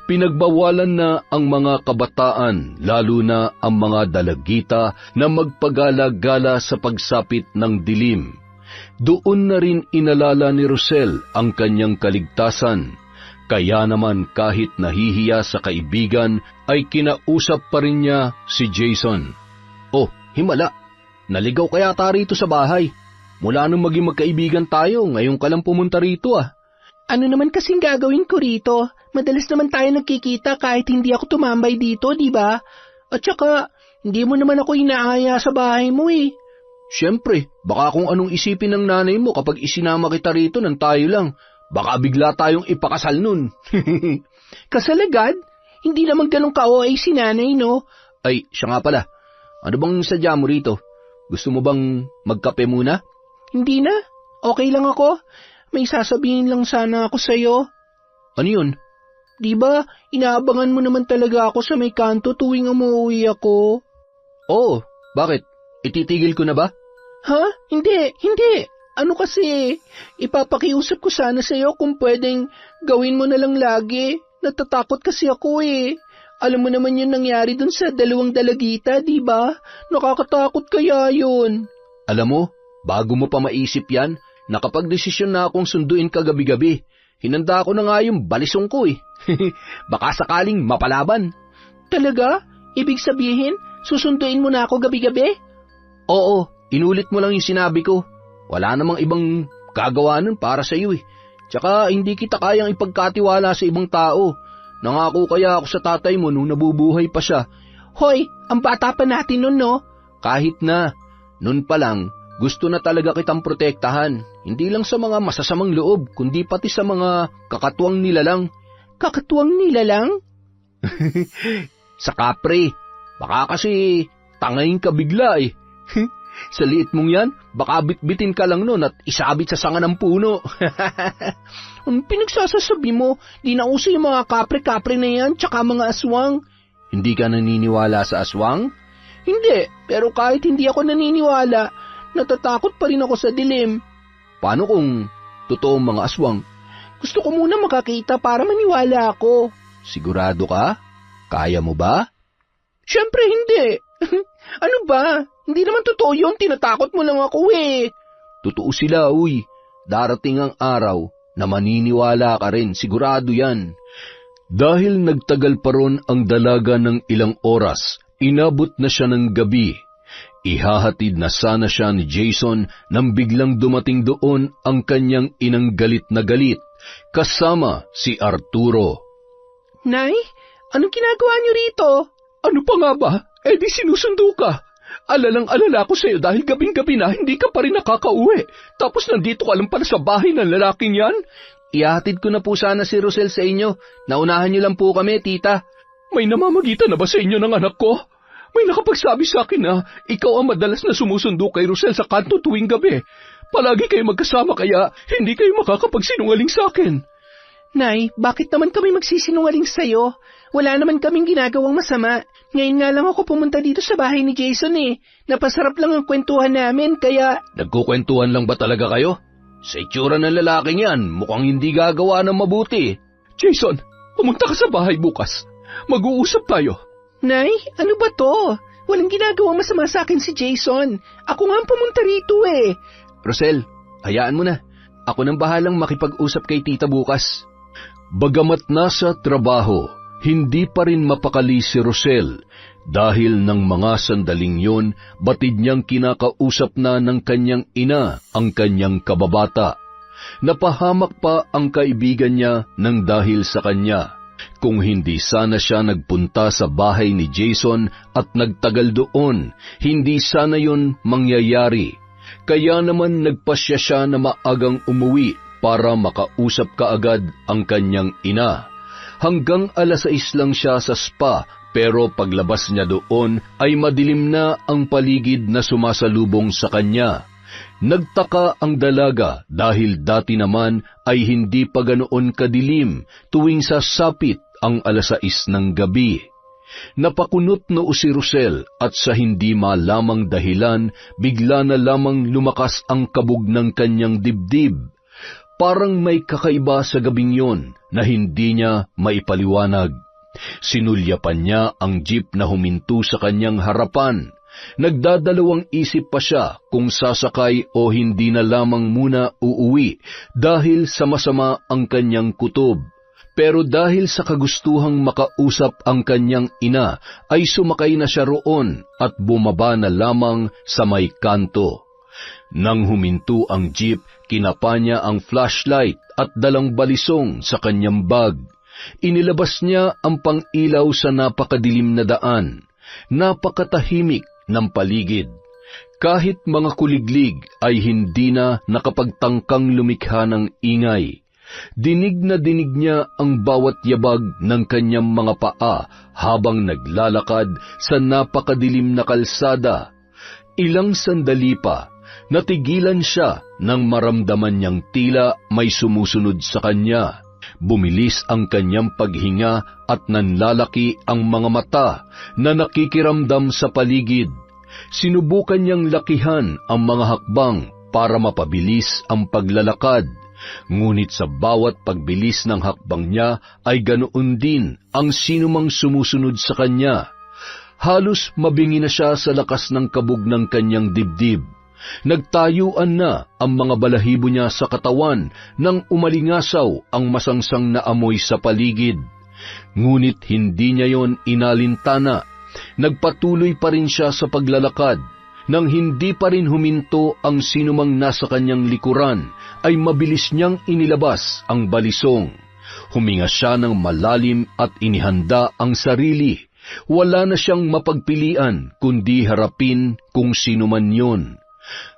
Pinagbawalan na ang mga kabataan, lalo na ang mga dalagita, na magpagala-gala sa pagsapit ng dilim. Doon na rin inalala ni Rosel ang kanyang kaligtasan. Kaya naman kahit nahihiya sa kaibigan, ay kinausap pa rin niya si Jason. "Oh, himala, naligaw kaya ta rito sa bahay? Mula nung maging magkaibigan tayo, ngayon ka lang pumunta rito ah." "Ano naman kasing gagawin ko rito? Madalas naman tayo nagkikita kahit hindi ako tumambay dito, di ba? At saka, hindi mo naman ako inaaya sa bahay mo eh." "Siyempre, baka kung anong isipin ng nanay mo kapag isinama kita rito nang tayo lang. Baka bigla tayong ipakasal nun." "Kasal agad? Hindi naman ganun ka-OA si nanay, no?" "Ay, siya nga pala. Ano bang sadya mo rito? Gusto mo bang magkape muna?" "Hindi na. Okay lang ako. May sasabihin lang sana ako sa'yo." "Ano yun?" "Di ba, inaabangan mo naman talaga ako sa may kanto tuwing umuwi ako?" "Oo, bakit? Ititigil ko na ba? Ha? Hindi. Ano kasi, ipapakiusap ko sana sa'yo kung pwedeng gawin mo na lang lagi. Natatakot kasi ako eh. Alam mo naman yung nangyari dun sa 2 dalagita, di ba? Nakakatakot kaya yun. Alam mo, bago mo pa maisip yan, nakapagdesisyon na akong sunduin ka gabi-gabi. Hinanda ko na nga yung balisong ko eh. Baka sakaling mapalaban. Talaga? Ibig sabihin, susunduin mo na ako gabi-gabi? Oo, inulit mo lang yung sinabi ko. Wala namang ibang gagawa nun para sa iyo eh. Tsaka hindi kita kayang ipagkatiwala sa ibang tao. Nangako kaya ako sa tatay mo nung nabubuhay pa siya. Hoy, ang bata pa natin nun, no? Kahit na, nun pa lang, gusto na talaga kitang protektahan. Hindi lang sa mga masasamang loob, kundi pati sa mga kakatuwang nilalang. Kakatuwang nilalang? Sa kapre. Baka kasi tangayin ka bigla eh. Sa liit mong yan, baka bitbitin ka lang nun at isabit sa sanga ng puno. Ang pinagsasasabi mo, di na uso yung mga kapre-kapre na yan, tsaka mga aswang. Hindi ka naniniwala sa aswang? Hindi, pero kahit hindi ako naniniwala, natatakot pa rin ako sa dilim. Paano kung totoong mga aswang? Gusto ko muna makakita para maniwala ako. Sigurado ka? Kaya mo ba? Siyempre hindi. Ano ba? Hindi naman totoo yun, tinatakot mo lang ako eh. Totoo sila, uy. Darating ang araw na maniniwala ka rin, sigurado yan. Dahil nagtagal pa ron ang dalaga ng ilang oras, inabot na siya ng gabi. Ihahatid na sana siya ni Jason nang biglang dumating doon ang kanyang inang galit na galit, kasama si Arturo. Nay, anong ginagawa niyo rito? Ano pa nga ba? Di sinusundo ka. Alalang-alala ko sa'yo dahil gabing-gabi na hindi ka pa rin nakakauwi. Tapos nandito ka lang pala sa bahay ng lalaking yan. Ihatid ko na po sana si Rosel sa inyo. Naunahan niyo lang po kami, tita. May namamagitan na ba sa inyo ng anak ko? May nakapagsabi sa akin na ikaw ang madalas na sumusundo kay Rosel sa kanto tuwing gabi. Palagi kayo magkasama kaya hindi kayo makakapagsinungaling sa akin. Nay, bakit naman kami magsisinungaling sa'yo? Wala naman kaming ginagawang masama. Ngayon nga lang ako pumunta dito sa bahay ni Jason eh. Napasarap lang ang kwentuhan namin kaya... Nagkukwentuhan lang ba talaga kayo? Sa itsura ng lalaking yan, mukhang hindi gagawa ng mabuti. Jason, pumunta ka sa bahay bukas. Mag-uusap tayo. Nay, ano ba to? Walang ginagawang masama sa akin si Jason. Ako nga ang pumunta rito eh. Rosel, hayaan mo na. Ako nang bahalang makipag-usap kay tita bukas. Bagamat nasa trabaho, hindi pa rin mapakali si Rosel dahil ng mga sandaling yun, batid niyang kinakausap na ng kanyang ina ang kanyang kababata. Napahamak pa ang kaibigan niya ng dahil sa kanya. Kung hindi sana siya nagpunta sa bahay ni Jason at nagtagal doon, hindi sana yun mangyayari. Kaya naman nagpasya siya na maagang umuwi para makausap kaagad ang kanyang ina. Hanggang 6:00 lang siya sa spa, pero paglabas niya doon ay madilim na ang paligid na sumasalubong sa kanya. Nagtaka ang dalaga dahil dati naman ay hindi pa ganoon kadilim tuwing sasapit ang 6:00 ng gabi. Napakunot noo si Rosel at sa hindi malamang dahilan, bigla na lamang lumakas ang kabog ng kanyang dibdib. Parang may kakaiba sa gabing yon na hindi niya maipaliwanag. Sinulyapan niya ang jeep na huminto sa kanyang harapan. Nagdadalawang isip pa siya kung sasakay o hindi na lamang muna uuwi dahil sa masama ang kanyang kutob. Pero dahil sa kagustuhang makausap ang kanyang ina, ay sumakay na siya roon at bumaba na lamang sa may kanto. Nang huminto ang jeep, kinapa niya ang flashlight at dalang balisong sa kanyang bag. Inilabas niya ang pang-ilaw sa napakadilim na daan. Napakatahimik ng paligid. Kahit mga kuliglig ay hindi na nakapagtangkang lumikha ng ingay. Dinig na dinig niya ang bawat yabag ng kanyang mga paa habang naglalakad sa napakadilim na kalsada. Ilang sandali pa, natigilan siya nang maramdaman niyang tila may sumusunod sa kanya. Bumilis ang kanyang paghinga at nanlalaki ang mga mata na nakikiramdam sa paligid. Sinubukan niyang lakihan ang mga hakbang para mapabilis ang paglalakad, ngunit sa bawat pagbilis ng hakbang niya ay ganoon din ang sinumang sumusunod sa kanya. Halos mabingi na siya sa lakas ng kabog ng kanyang dibdib. Nagtayuan na ang mga balahibo niya sa katawan nang umalingasaw ang masangsang na amoy sa paligid. Ngunit hindi niya yon inalintana. Nagpatuloy pa rin siya sa paglalakad. Nang hindi pa rin huminto ang sinumang nasa kanyang likuran, ay mabilis niyang inilabas ang balisong. Huminga siya ng malalim at inihanda ang sarili. Wala na siyang mapagpilian kundi harapin kung sino man yun.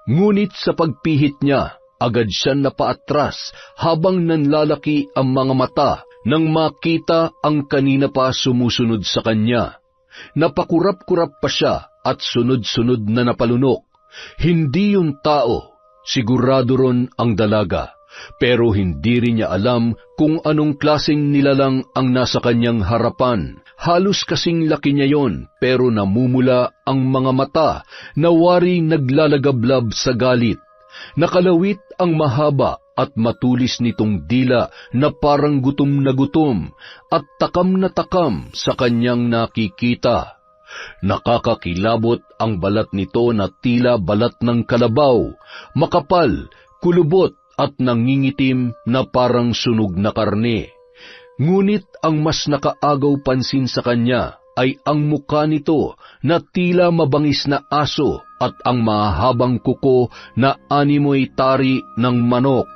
Ngunit sa pagpihit niya, agad siya napaatras habang nanlalaki ang mga mata nang makita ang kanina pa sumusunod sa kanya. Napakurap-kurap pa siya at sunod-sunod na napalunok. Hindi yun tao, sigurado ron ang dalaga. Pero hindi rin niya alam kung anong klaseng nilalang ang nasa kanyang harapan. Halos kasing laki niya yon, pero namumula ang mga mata na waring naglalagablab sa galit. Nakalawit ang mahaba at matulis nitong dila na parang gutom na gutom at takam na takam sa kanyang nakikita. Nakakakilabot ang balat nito na tila balat ng kalabaw, makapal, kulubot at nangingitim na parang sunog na karne. Ngunit ang mas nakaagaw pansin sa kanya ay ang mukha nito na tila mabangis na aso at ang mahabang kuko na animoy tari ng manok.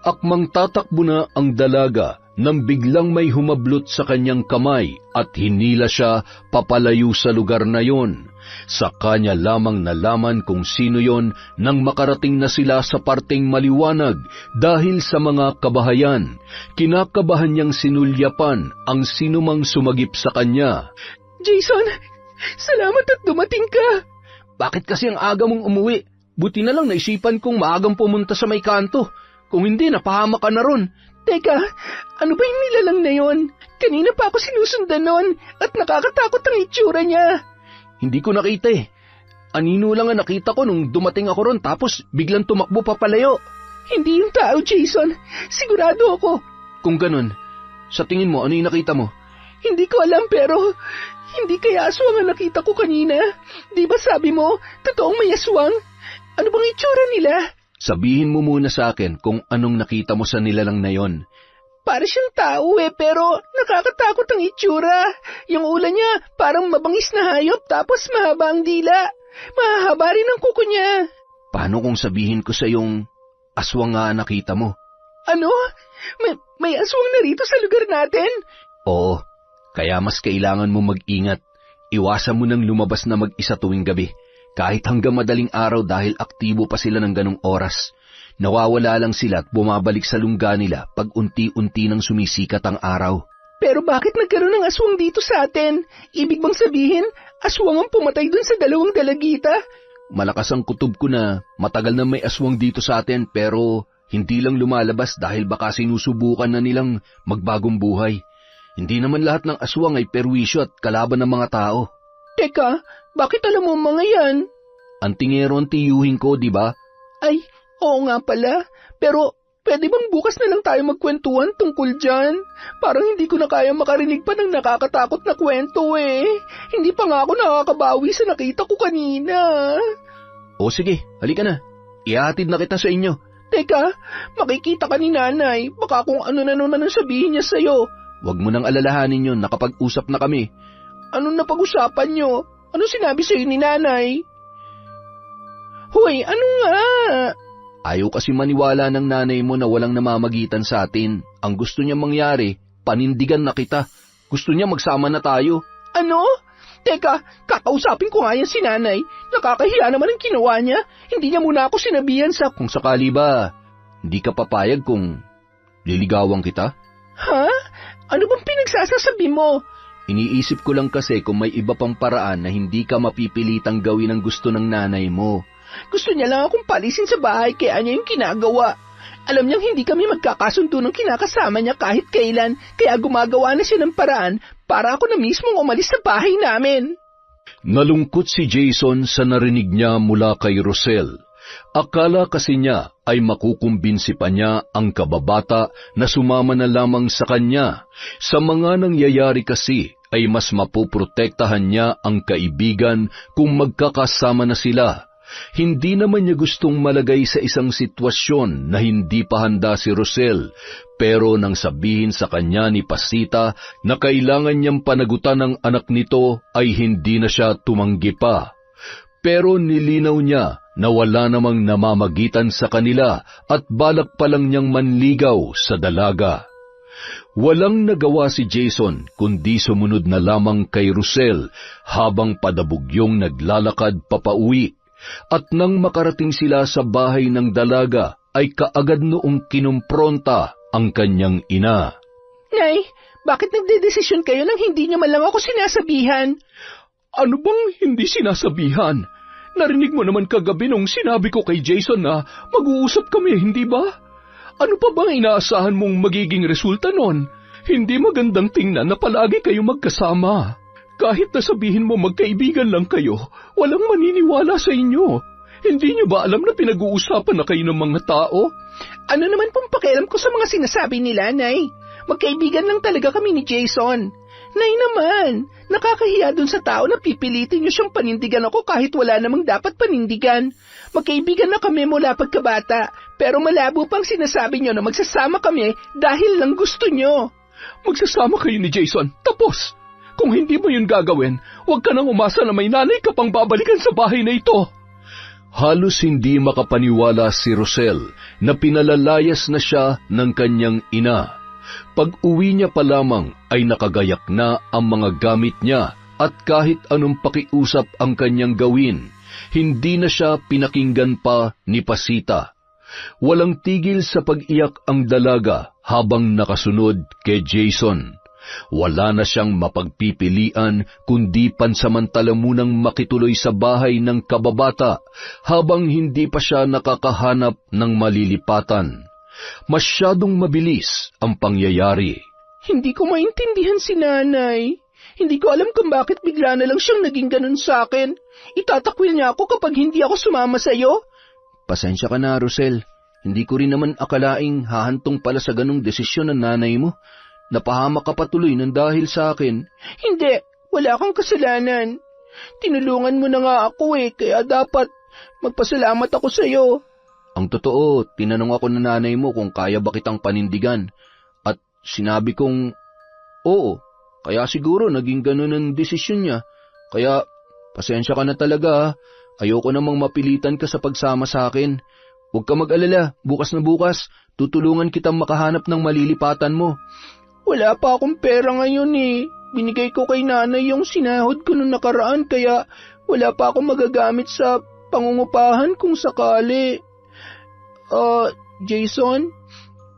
Akmang tatakbo na ang dalaga nang biglang may humablot sa kanyang kamay at hinila siya papalayo sa lugar na yon. Sa kanya lamang nalaman kung sino yon nang makarating na sila sa parteng maliwanag dahil sa mga kabahayan. Kinakabahan niyang sinulyapan ang sinumang sumagip sa kanya. Jason, salamat at dumating ka. Bakit kasi ang aga mong umuwi? Buti na lang naisipan kong maagang pumunta sa may kanto. Kung hindi, napahamak ka na ron. Teka, ano ba yung nilalang na yon? Kanina pa ako sinusundan nun at nakakatakot ang itsura niya. Hindi ko nakita eh. Anino lang ang nakita ko nung dumating ako ron tapos biglang tumakbo papalayo. Hindi yung tao, Jason. Sigurado ako. Kung ganun, sa tingin mo, ano yung nakita mo? Hindi ko alam pero hindi kaya aswang ang nakita ko kanina. Di ba sabi mo, totoong may aswang? Ano bang itsura nila? Sabihin mo muna sa akin kung anong nakita mo sa nilalang na yon. Para siyang tao pero nakakatakot ang itsura. Yung ulo niya parang mabangis na hayop tapos mahaba ang dila. Mahaba rin ang kuko niya. Paano kung sabihin ko sa yung aswang nga nakita mo? Ano? May aswang na rito sa lugar natin? Oo, kaya mas kailangan mo mag-ingat. Iwasan mo nang lumabas na mag-isa tuwing gabi. Kahit hanggang madaling araw dahil aktibo pa sila ng ganong oras. Nawawala lang sila at bumabalik sa lungga nila pag unti-unti nang sumisikat ang araw. Pero bakit nagkaroon ng aswang dito sa atin? Ibig bang sabihin, aswang ang pumatay dun sa dalawang dalagita? Malakas ang kutob ko na matagal na may aswang dito sa atin pero hindi lang lumalabas dahil baka sinusubukan na nilang magbagong buhay. Hindi naman lahat ng aswang ay perwisyo at kalaban ng mga tao. Teka, bakit alam mo mga yan? Antingero ang tiyuhin ko, di ba? Ay, oo nga pala. Pero pwede bang bukas na lang tayo magkwentuhan tungkol dyan? Parang hindi ko na kaya makarinig pa ng nakakatakot na kwento eh. Hindi pa nga ako nakakabawi sa nakita ko kanina. O sige, halika na. Ihatid na kita sa inyo. Teka, makikita ka ni nanay. Baka kung ano na naman ang sabihin niya sa'yo. Huwag mo nang alalahanin yun, nakapag-usap na kami. Anong napag-usapan nyo? Ano sinabi sa'yo ni nanay? Hoy, ano nga? Ayaw kasi maniwala ng nanay mo na walang namamagitan sa atin. Ang gusto niya mangyari, panindigan na kita. Gusto niya magsama na tayo. Ano? Teka, kakausapin ko nga yan si nanay. Nakakahiya naman ang ginawa niya. Hindi niya muna ako sinabihan sa... Kung sakali ba, hindi ka papayag kung liligawan kita? Ha? Ano bang pinagsasasabi mo? Iniisip ko lang kasi kung may iba pang paraan na hindi ka mapipilitang gawin ang gusto ng nanay mo. Gusto niya lang akong palisin sa bahay kaya niya yung ginagawa. Alam niyang hindi kami magkakasundo ng kinakasama niya kahit kailan, kaya gumagawa na siya ng paraan para ako na mismong umalis sa bahay namin. Nalungkot si Jason sa narinig niya mula kay Rosel. Akala kasi niya ay makukumbinsi pa niya ang kababata na sumama na lamang sa kanya. Sa mga nangyayari kasi ay mas mapoprotektahan niya ang kaibigan kung magkakasama na sila. Hindi naman niya gustong malagay sa isang sitwasyon na hindi pa handa si Rosel, pero nang sabihin sa kanya ni Pasita na kailangan niyang panagutan ang anak nito ay hindi na siya tumanggi pa. Pero nilinaw niya na wala namang namamagitan sa kanila at balak pa lang niyang manligaw sa dalaga. Walang nagawa si Jason kundi sumunod na lamang kay Rosel habang padabugyong naglalakad papauwi. At nang makarating sila sa bahay ng dalaga ay kaagad noong kinumpronta ang kanyang ina. Nay, bakit nagdedesisyon kayo nang hindi niyo man lang ako sinasabihan? Ano bang hindi sinasabihan? Narinig mo naman kagabi nung sinabi ko kay Jason na mag-uusap kami, hindi ba? Ano pa bang inaasahan mong magiging resulta nun? Hindi magandang tingnan na palagi kayo magkasama. Kahit na sabihin mo magkaibigan lang kayo, walang maniniwala sa inyo. Hindi niyo ba alam na pinag-uusapan na kayo ng mga tao? Ano naman pong pakialam ko sa mga sinasabi nila, Nay? Magkaibigan lang talaga kami ni Jason. Nay naman, nakakahiya dun sa tao na pipilitin niyo siyang panindigan ako kahit wala namang dapat panindigan. Magkaibigan na kami mula pagkabata, pero malabo pang sinasabi niyo na magsasama kami dahil lang gusto niyo. Magsasama kayo ni Jason, tapos. Kung hindi mo yun gagawin, huwag ka nang umasa na may nanay ka pang babalikan sa bahay na ito. Halos hindi makapaniwala si Rosel na pinalalayas na siya ng kanyang ina. Pag-uwi niya pa lamang ay nakagayak na ang mga gamit niya at kahit anong pakiusap ang kanyang gawin, hindi na siya pinakinggan pa ni Pasita. Walang tigil sa pag-iyak ang dalaga habang nakasunod kay Jason. Wala na siyang mapagpipilian kundi pansamantala munang makituloy sa bahay ng kababata habang hindi pa siya nakakahanap ng malilipatan. Masyadong mabilis ang pangyayari. Hindi ko maintindihan si nanay. Hindi ko alam kung bakit bigla na lang siyang naging ganun sa akin. Itatakwil niya ako kapag hindi ako sumama sa'yo. Pasensya ka na, Rosel. Hindi ko rin naman akalaing hahantong pala sa ganung desisyon ng nanay mo. Napahamak ka patuloy ng dahil sa akin. Hindi, wala kang kasalanan. Tinulungan mo na nga ako kaya dapat magpasalamat ako sa'yo. Ang totoo, tinanong ako ng nanay mo kung kaya ba kitang panindigan. At sinabi kong, oo, kaya siguro naging ganun ang desisyon niya. Kaya, pasensya ka na talaga. Ayoko namang mapilitan ka sa pagsama sa akin. Huwag ka mag-alala, bukas na bukas, tutulungan kitang makahanap ng malilipatan mo. Wala pa akong pera ngayon Binigay ko kay nanay yung sinahod ko noong nakaraan kaya wala pa akong magagamit sa pangungupahan kung sakali. Jason,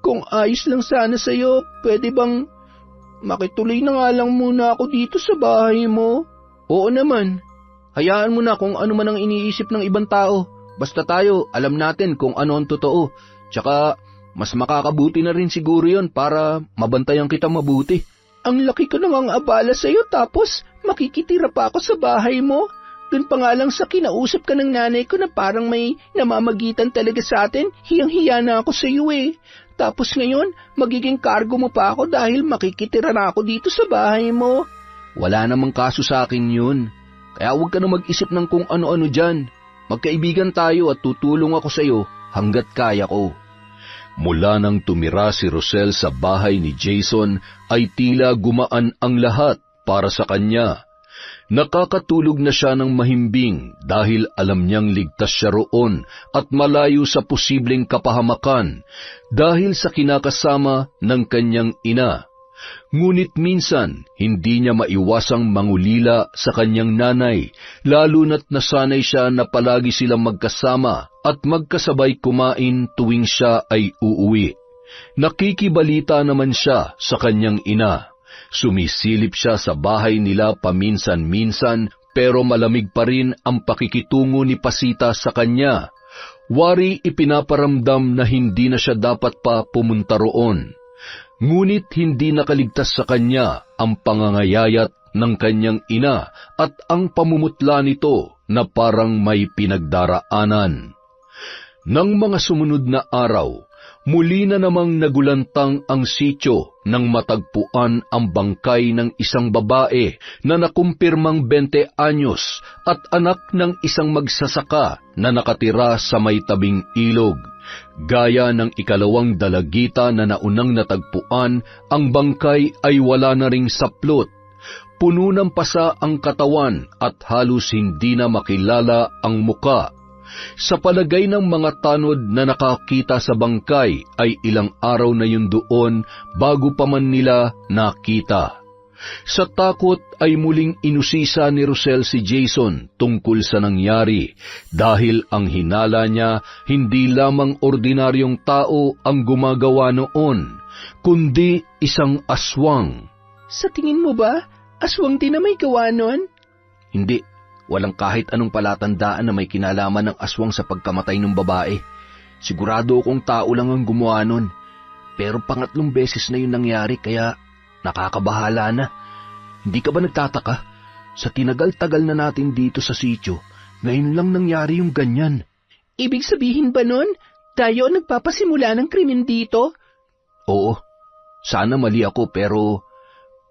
kung ayos lang sana sa'yo, pwede bang makituloy na nga lang muna ako dito sa bahay mo? Oo naman. Hayaan mo na kung ano man ang iniisip ng ibang tao. Basta tayo, alam natin kung ano ang totoo. Tsaka, mas makakabuti na rin siguro yon para mabantayan kita mabuti. Ang laki ko namang abala sa'yo tapos makikitira pa ako sa bahay mo. Doon pa nga lang sa kinausap ka ng nanay ko na parang may namamagitan talaga sa atin, hiyang-hiya na ako sa iyo Tapos ngayon, magiging kargo mo pa ako dahil makikitira na ako dito sa bahay mo. Wala namang kaso sa akin yun. Kaya huwag ka na mag-isip ng kung ano-ano dyan. Magkaibigan tayo at tutulong ako sa iyo hanggat kaya ko. Mula nang tumira si Rosel sa bahay ni Jason ay tila gumaan ang lahat para sa kanya. Nakakatulog na siya ng mahimbing dahil alam niyang ligtas siya roon at malayo sa posibleng kapahamakan dahil sa kinakasama ng kanyang ina. Ngunit minsan, hindi niya maiwasang mangulila sa kanyang nanay, lalo na't nasanay siya na palagi silang magkasama at magkasabay kumain tuwing siya ay uuwi. Nakikibalita naman siya sa kanyang ina. Sumisilip siya sa bahay nila paminsan-minsan pero malamig pa rin ang pakikitungo ni Pasita sa kanya. Wari ipinaparamdam na hindi na siya dapat pa pumunta roon. Ngunit hindi nakaligtas sa kanya ang pangangayayat ng kanyang ina at ang pamumutla nito na parang may pinagdaraanan. Nang mga sumunod na araw, muli na namang nagulantang ang sityo nang matagpuan ang bangkay ng isang babae na nakumpirmang 20 anyos at anak ng isang magsasaka na nakatira sa may tabing ilog. Gaya ng ikalawang dalagita na naunang natagpuan, ang bangkay ay wala na ring saplot. Puno ng pasa ang katawan at halos hindi na makilala ang muka. Sa palagay ng mga tanod na nakakita sa bangkay ay ilang araw na yun doon bago pa man nila nakita. Sa takot ay muling inusisa ni Rosel si Jason tungkol sa nangyari dahil ang hinala niya hindi lamang ordinaryong tao ang gumagawa noon, kundi isang aswang. Sa tingin mo ba, aswang din na may gawa nun? Hindi. Walang kahit anong palatandaan na may kinalaman ng aswang sa pagkamatay ng babae. Sigurado akong tao lang ang gumawa nun. Pero pangatlong beses na yun nangyari kaya nakakabahala na. Hindi ka ba nagtataka? Sa tinagal-tagal na natin dito sa sityo, ngayon lang nangyari yung ganyan. Ibig sabihin ba nun, tayo ang nagpapasimula ng krimen dito? Oo, sana mali ako pero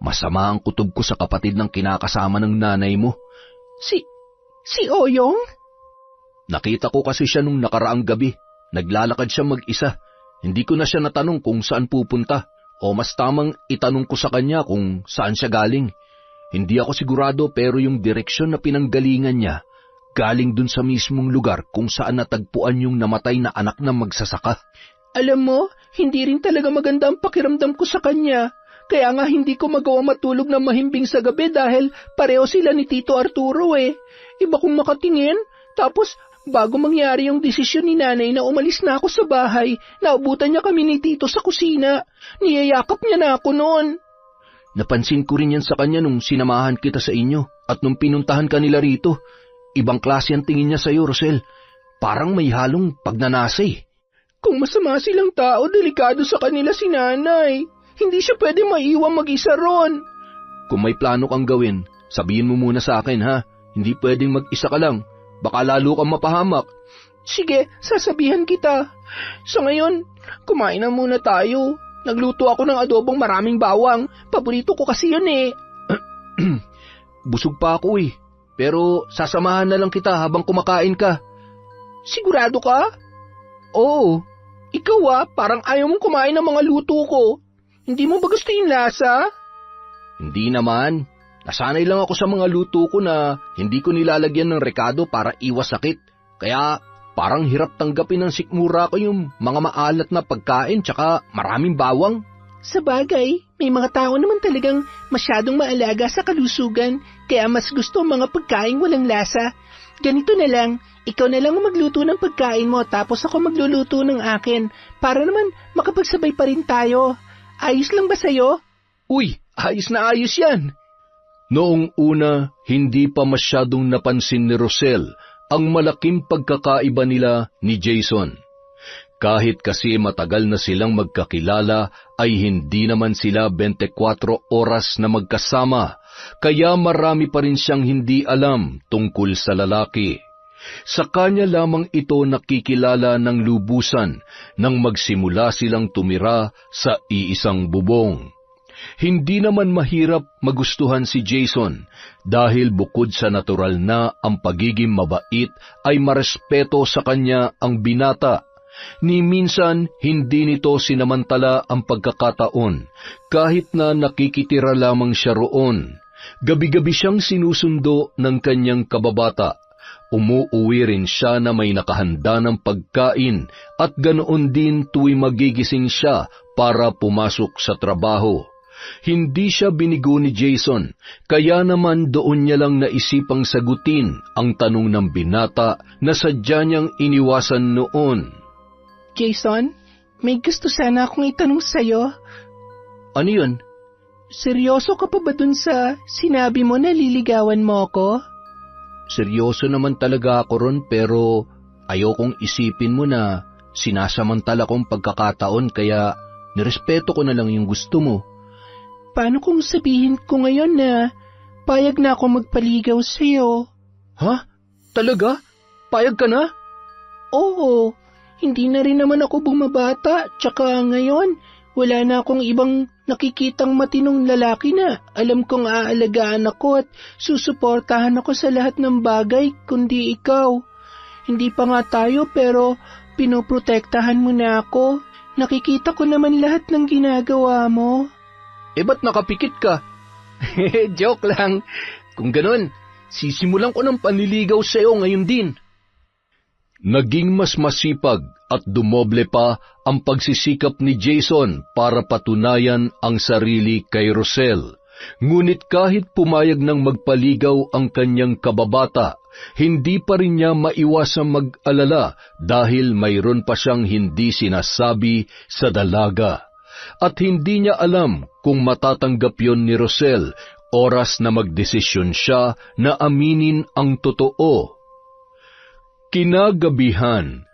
masama ang kutob ko sa kapatid ng kinakasama ng nanay mo. Si Oyong? Nakita ko kasi siya nung nakaraang gabi. Naglalakad siya mag-isa. Hindi ko na siya natanong kung saan pupunta. O mas tamang itanong ko sa kanya kung saan siya galing. Hindi ako sigurado pero yung direksyon na pinanggalingan niya, galing dun sa mismong lugar kung saan natagpuan yung namatay na anak ng magsasaka. Alam mo, hindi rin talaga maganda ang pakiramdam ko sa kanya. Kaya nga hindi ko magawa matulog ng mahimbing sa gabi dahil pareho sila ni Tito Arturo eh. Iba kong makatingin, tapos bago mangyari yung desisyon ni nanay na umalis na ako sa bahay, naubutan niya kami ni Tito sa kusina. Niyayakap niya na ako noon. Napansin ko rin yan sa kanya nung sinamahan kita sa inyo at nung pinuntahan ka nila rito. Ibang klase ang tingin niya sa'yo, Rosel. Parang may halong pagnanasa eh. Kung masama silang tao, delikado sa kanila si nanay. Hindi siya pwede maiwang mag-isa ron. Kung may plano kang gawin, sabihin mo muna sa akin ha. Hindi pwedeng mag-isa ka lang. Baka lalo kang mapahamak. Sige, sasabihan kita. Sa ngayon, kumain na muna tayo. Nagluto ako ng adobong maraming bawang. Paborito ko kasi yun eh. Busog pa ako eh. Pero sasamahan na lang kita habang kumakain ka. Sigurado ka? Oo. Ikaw parang ayaw mong kumain ng mga luto ko. Hindi mo ba gusto yung lasa? Hindi naman. Nasanay lang ako sa mga luto ko na hindi ko nilalagyan ng rekado para iwas sakit. Kaya parang hirap tanggapin ng sikmura ko yung mga maalat na pagkain tsaka maraming bawang. Sa bagay, may mga tao naman talagang masyadong maalaga sa kalusugan kaya mas gusto ang mga pagkain walang lasa. Ganito na lang, ikaw na lang ang magluto ng pagkain mo tapos ako magluluto ng akin para naman makapagsabay pa rin tayo. Ayos lang ba sa'yo? Uy, ayos na ayos yan. Noong una, hindi pa masyadong napansin ni Rosel ang malaking pagkakaiba nila ni Jason. Kahit kasi matagal na silang magkakilala, ay hindi naman sila 24 oras na magkasama, kaya marami pa rin siyang hindi alam tungkol sa lalaki. Sa kanya lamang ito nakikilala ng lubusan nang magsimula silang tumira sa iisang bubong. Hindi naman mahirap magustuhan si Jason dahil bukod sa natural na ang pagiging mabait ay marespeto sa kanya ang binata. Ni minsan hindi nito sinamantala ang pagkakataon kahit na nakikitira lamang siya roon. Gabi-gabi siyang sinusundo ng kanyang kababata. Umuuwi rin siya na may nakahanda ng pagkain at ganoon din tuwing magigising siya para pumasok sa trabaho. Hindi siya binigo ni Jason, kaya naman doon niya lang naisipang sagutin ang tanong ng binata na sadya niyang iniwasan noon. Jason, may gusto sana akong itanong sa'yo. Ano yun? Seryoso ka pa ba dun sa sinabi mo na liligawan mo ako? Seryoso naman talaga ako ron pero ayokong isipin mo na sinasamantala kong pagkakataon kaya nirespeto ko na lang yung gusto mo. Paano kung sabihin ko ngayon na payag na ako magpaligaw sa'yo. Ha? Talaga? Payag ka na? Oo, hindi na rin naman ako bumabata, tsaka ngayon, wala na akong ibang nakikitang matinong lalaki na alam kong aalagaan ako at susuportahan ako sa lahat ng bagay kundi ikaw. Hindi pa nga tayo pero pinoprotektahan mo na ako. Nakikita ko naman lahat ng ginagawa mo. Ba't nakapikit ka? Joke lang. Kung ganun, sisimulan ko ng panliligaw sa'yo ngayon din. Naging mas masipag at dumoble pa ang pagsisikap ni Jason para patunayan ang sarili kay Rosel. Ngunit kahit pumayag ng magpaligaw ang kanyang kababata, hindi pa rin niya maiwasang mag-alala dahil mayroon pa siyang hindi sinasabi sa dalaga. At hindi niya alam kung matatanggap yon ni Rosel oras na magdesisyon siya na aminin ang totoo. Kinagabihan,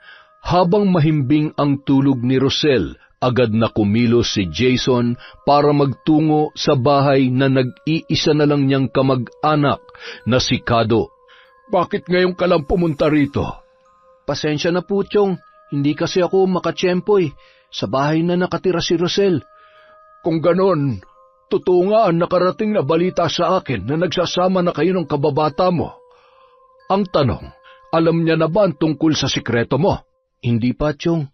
habang mahimbing ang tulog ni Rosel, agad na kumilos si Jason para magtungo sa bahay na nag-iisa na lang niyang kamag-anak na si Kado. Bakit ngayon ka lang pumunta rito? Pasensya na po, Chong. Hindi kasi ako makatsyempo. Sa bahay na nakatira si Rosel. Kung ganon, totoo nga ang nakarating na balita sa akin na nagsasama na kayo ng kababata mo. Ang tanong, alam niya na ba ang tungkol sa sikreto mo? Hindi pa, Chong.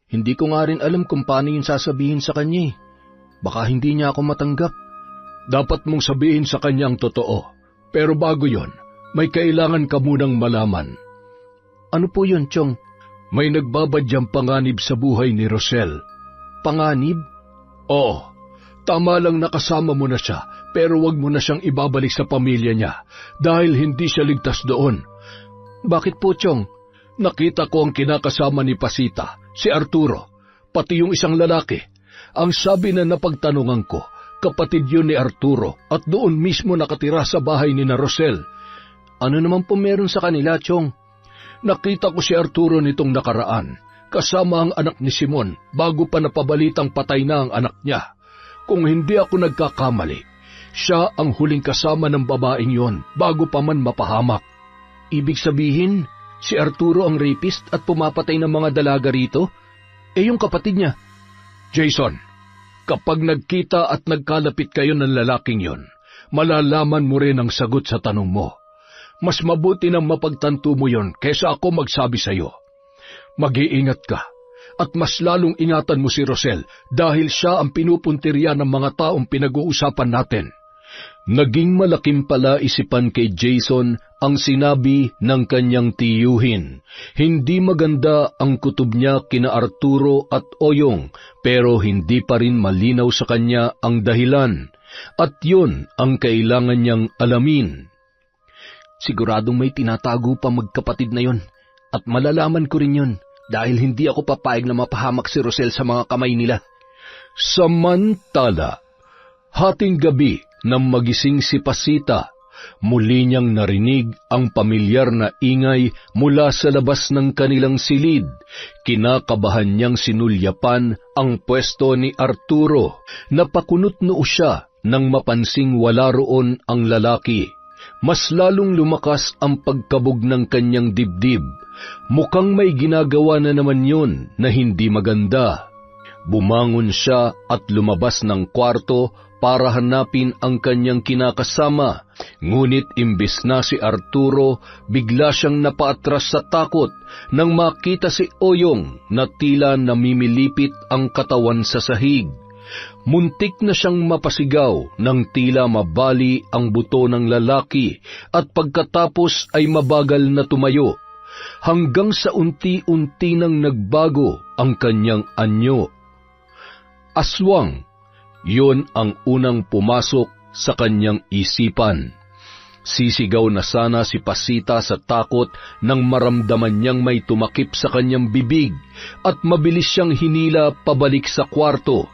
Hindi ko nga rin alam kung paano yun sasabihin sa kanya. Baka hindi niya ako matanggap. Dapat mong sabihin sa kanya ang totoo. Pero bago yon, may kailangan ka munang malaman. Ano po yun, Chong? May nagbabadyang panganib sa buhay ni Rosel. Panganib? Oo. Tama lang nakasama mo na siya, pero wag mo na siyang ibabalik sa pamilya niya dahil hindi siya ligtas doon. Bakit po, Chong? Nakita ko ang kinakasama ni Pasita, si Arturo, pati yung isang lalaki. Ang sabi na napagtanungan ko, kapatid yun ni Arturo at doon mismo nakatira sa bahay ni na Rosel. Ano naman po meron sa kanila, Chong? Nakita ko si Arturo nitong nakaraan, kasama ang anak ni Simon bago pa napabalitang patay na ang anak niya. Kung hindi ako nagkakamali, siya ang huling kasama ng babaeng yon bago pa man mapahamak. Ibig sabihin, si Arturo ang rapist at pumapatay ng mga dalaga rito? Yung kapatid niya. Jason, kapag nagkita at nagkalapit kayo ng lalaking yon, malalaman mo rin ang sagot sa tanong mo. Mas mabuti nang mapagtanto mo yon kaysa ako magsabi sa iyo. Mag-iingat ka at mas lalong ingatan mo si Rosel dahil siya ang pinupuntirya ng mga taong pinag-uusapan natin. Naging malaking palaisipan kay Jason ang sinabi ng kanyang tiyuhin. Hindi maganda ang kutob niya kina Arturo at Oyong pero hindi pa rin malinaw sa kanya ang dahilan at yun ang kailangan niyang alamin. Siguradong may tinatago pa magkapatid na yon at malalaman ko rin yun dahil hindi ako papayag na mapahamak si Rosel sa mga kamay nila. Samantala, hating gabi nang magising si Pasita, muli niyang narinig ang pamilyar na ingay mula sa labas ng kanilang silid. Kinakabahan niyang sinulyapan ang pwesto ni Arturo. Napakunot noo siya nang mapansing wala roon ang lalaki. Mas lalong lumakas ang pagkabog ng kanyang dibdib. Mukhang may ginagawa na naman yun na hindi maganda. Bumangon siya at lumabas ng kwarto para hanapin ang kanyang kinakasama. Ngunit imbes na si Arturo, bigla siyang napaatras sa takot nang makita si Oyong na tila namimilipit ang katawan sa sahig. Muntik na siyang mapasigaw nang tila mabali ang buto ng lalaki at pagkatapos ay mabagal na tumayo. Hanggang sa unti-unti nang nagbago ang kanyang anyo. Aswang, yun ang unang pumasok sa kanyang isipan. Sisigaw na sana si Pasita sa takot nang maramdaman niyang may tumakip sa kanyang bibig at mabilis siyang hinila pabalik sa kwarto.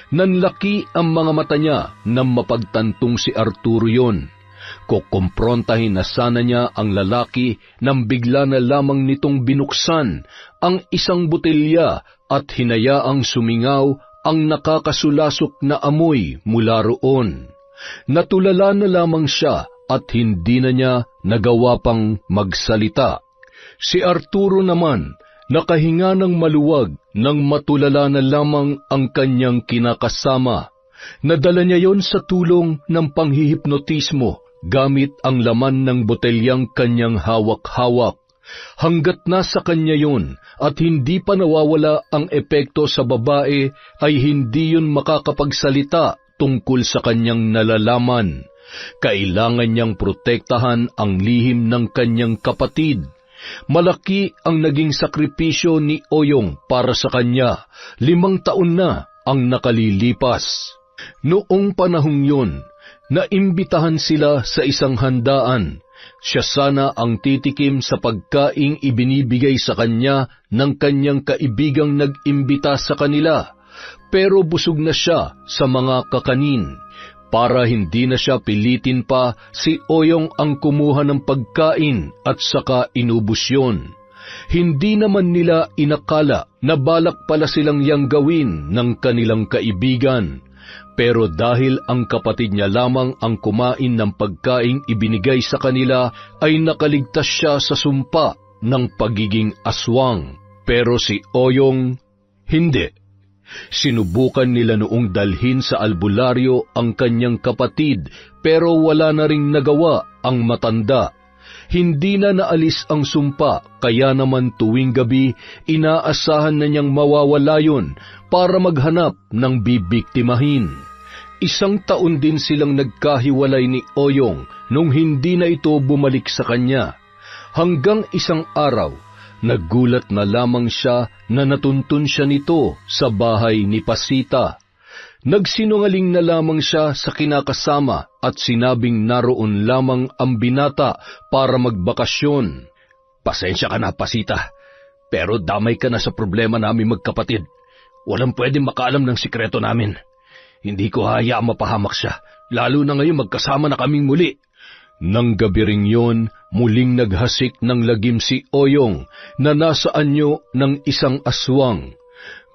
Nanlaki ang mga mata niya nang mapagtantong si Arturo yon. Kukumprontahin na sana niya ang lalaki nang bigla na lamang nitong binuksan ang isang botelya at hinayaang sumingaw ang nakakasulasok na amoy mula roon. Natulala na lamang siya at hindi na niya nagawa pang magsalita. Si Arturo naman, nakahinga ng maluwag nang matulala na lamang ang kanyang kinakasama. Nadala niya yon sa tulong ng panghihipnotismo gamit ang laman ng botelyang kanyang hawak-hawak. Hanggat nasa kanya yon at hindi pa nawawala ang epekto sa babae, ay hindi yon makakapagsalita tungkol sa kanyang nalalaman. Kailangan niyang protektahan ang lihim ng kanyang kapatid. Malaki ang naging sakripisyo ni Oyong para sa kanya. 5 taon na ang nakalilipas. Noong panahong yun, naimbitahan sila sa isang handaan. Siya sana ang titikim sa pagkaing ibinibigay sa kanya ng kanyang kaibigang nag-imbita sa kanila. Pero busog na siya sa mga kakanin. Para hindi na siya pilitin pa, si Oyong ang kumuha ng pagkain at saka inubos yun. Hindi naman nila inakala na balak pala silang yang gawin ng kanilang kaibigan. Pero dahil ang kapatid niya lamang ang kumain ng pagkaing ibinigay sa kanila, ay nakaligtas siya sa sumpa ng pagiging aswang. Pero si Oyong, hindi. Sinubukan nila noong dalhin sa albularyo ang kanyang kapatid, pero wala na ring nagawa ang matanda. Hindi na naalis ang sumpa, kaya naman tuwing gabi, inaasahan na niyang mawawala yun para maghanap ng bibiktimahin. 1 taon din silang nagkahiwalay ni Oyong nung hindi na ito bumalik sa kanya. Hanggang isang araw, naggulat na lamang siya na natuntun siya nito sa bahay ni Pasita. Nagsinungaling na lamang siya sa kinakasama at sinabing naroon lamang ang binata para magbakasyon. Pasensya ka na, Pasita, pero damay ka na sa problema namin magkapatid. Walang pwedeng makaalam ng sikreto namin. Hindi ko hayaang mapahamak siya, lalo na ngayon magkasama na kaming muli. Nang gabi ring yun, muling naghasik ng lagim si Oyong na nasa anyo ng isang aswang.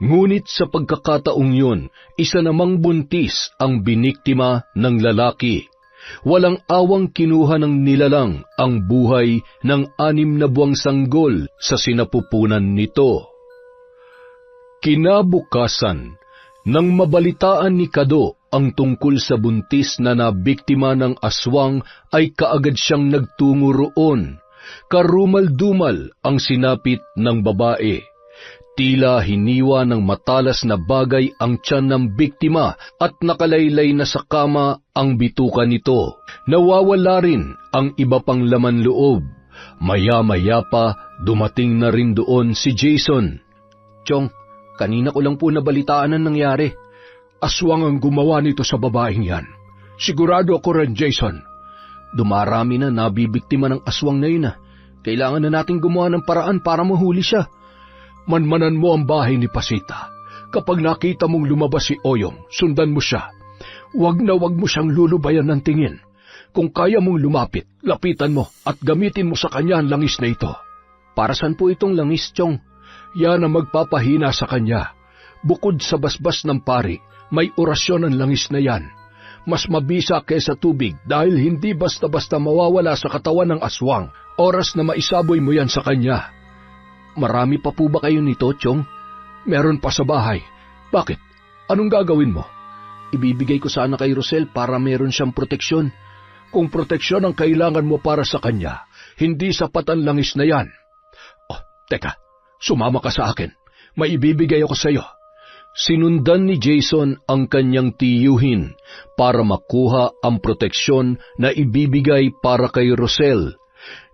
Ngunit sa pagkakataong yun, isa namang buntis ang biniktima ng lalaki. Walang awang kinuha ng nilalang ang buhay ng 6 na buwang sanggol sa sinapupunan nito. Kinabukasan, nang mabalitaan ni Kado ang tungkol sa buntis na nabiktima ng aswang, ay kaagad siyang nagtungo roon. Karumal-dumal ang sinapit ng babae. Tila hiniwa ng matalas na bagay ang tiyan ng biktima at nakalaylay na sa kama ang bituka nito. Nawawala rin ang iba pang laman loob. Maya-maya pa, dumating na rin doon si Jason. Chong, kanina ko lang po nabalitaan ang nangyari. Aswang ang gumawa nito sa babaeng yan. Sigurado ako rin, Jason. Dumarami na nabibiktima ng aswang na yun. Kailangan na nating gumawa ng paraan para mahuli siya. Manmanan mo ang bahay ni Pasita. Kapag nakita mong lumabas si Oyong, sundan mo siya. Huwag mo siyang lulubayan ng tingin. Kung kaya mong lumapit, lapitan mo at gamitin mo sa kanya ang langis na ito. Para saan po itong langis, Chong? Yan ang magpapahina sa kanya. Bukod sa basbas ng pari, may orasyon ang langis na yan. Mas mabisa kaysa tubig dahil hindi basta-basta mawawala sa katawan ng aswang. Oras na maisaboy mo yan sa kanya. Marami pa po ba kayo nito, Chong? Meron pa sa bahay. Bakit? Anong gagawin mo? Ibibigay ko sana kay Rosel para meron siyang proteksyon. Kung proteksyon ang kailangan mo para sa kanya, hindi sapat ang langis na yan. Oh, teka. Sumama ka sa akin. May ibibigay ako sa iyo. Sinundan ni Jason ang kanyang tiyuhin para makuha ang proteksyon na ibibigay para kay Rosel.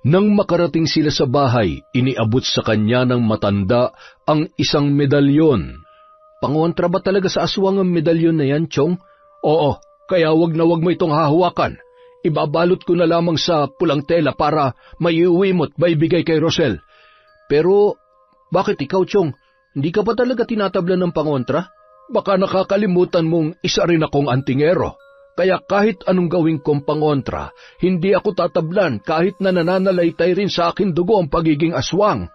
Nang makarating sila sa bahay, iniabot sa kanya ng matanda ang isang medalyon. Pangontra ba talaga sa aswang ang medalyon na yan, Chong? Oo, kaya wag na wag mo itong hahawakan. Ibabalot ko na lamang sa pulang tela para maiuwi mo't maibigay kay Rosel. Pero bakit ikaw, Chong? Hindi ka ba talaga tinatablan ng pangontra? Baka nakakalimutan mong isa rin akong antingero. Kaya kahit anong gawin kong pangontra, hindi ako tatablan kahit na nananalaytay rin sa akin dugo ang pagiging aswang.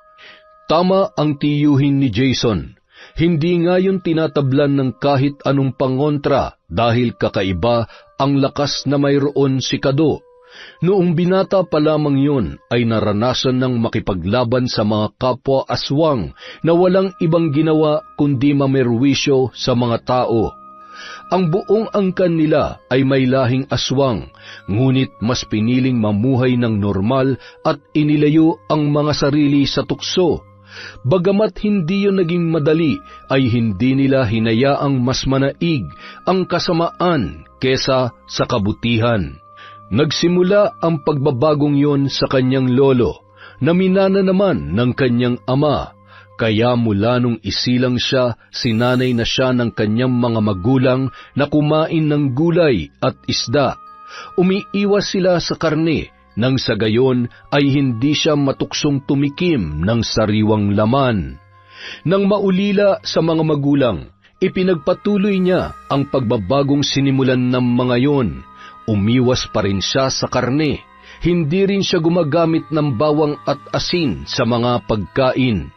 Tama ang tiyuhin ni Jason. Hindi nga yun tinatablan ng kahit anong pangontra dahil kakaiba ang lakas na mayroon si Kado. Noong binata pa lamang yun ay naranasan ng makipaglaban sa mga kapwa aswang na walang ibang ginawa kundi mamerwisyo sa mga tao. Ang buong angkan nila ay may lahing aswang, ngunit mas piniling mamuhay ng normal at inilayo ang mga sarili sa tukso. Bagamat hindi yun naging madali, ay hindi nila hinayaang mas manaig ang kasamaan kesa sa kabutihan. Nagsimula ang pagbabagong yon sa kanyang lolo, na minana naman ng kanyang ama. Kaya mula nung isilang siya, sinanay na siya ng kanyang mga magulang na kumain ng gulay at isda. Umiiwas sila sa karne, nang sa gayon ay hindi siya matuksong tumikim ng sariwang laman. Nang maulila sa mga magulang, ipinagpatuloy niya ang pagbabagong sinimulan ng mga yon. Umiwas pa rin siya sa karne. Hindi rin siya gumagamit ng bawang at asin sa mga pagkain.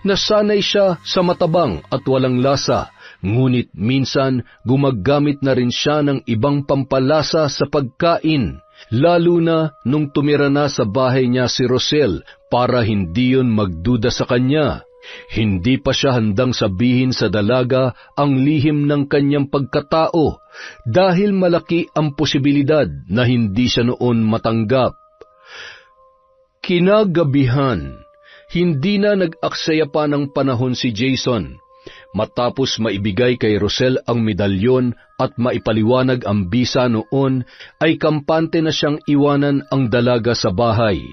Nasanay siya sa matabang at walang lasa, ngunit minsan gumagamit na rin siya ng ibang pampalasa sa pagkain, lalo na nung tumira na sa bahay niya si Rosel para hindi yun magduda sa kanya. Hindi pa siya handang sabihin sa dalaga ang lihim ng kanyang pagkatao dahil malaki ang posibilidad na hindi siya noon matanggap. Kinagabihan, hindi na nag-aksaya pa ng panahon si Jason. Matapos maibigay kay Rosel ang medalyon at maipaliwanag ang bisa noon, ay kampante na siyang iwanan ang dalaga sa bahay,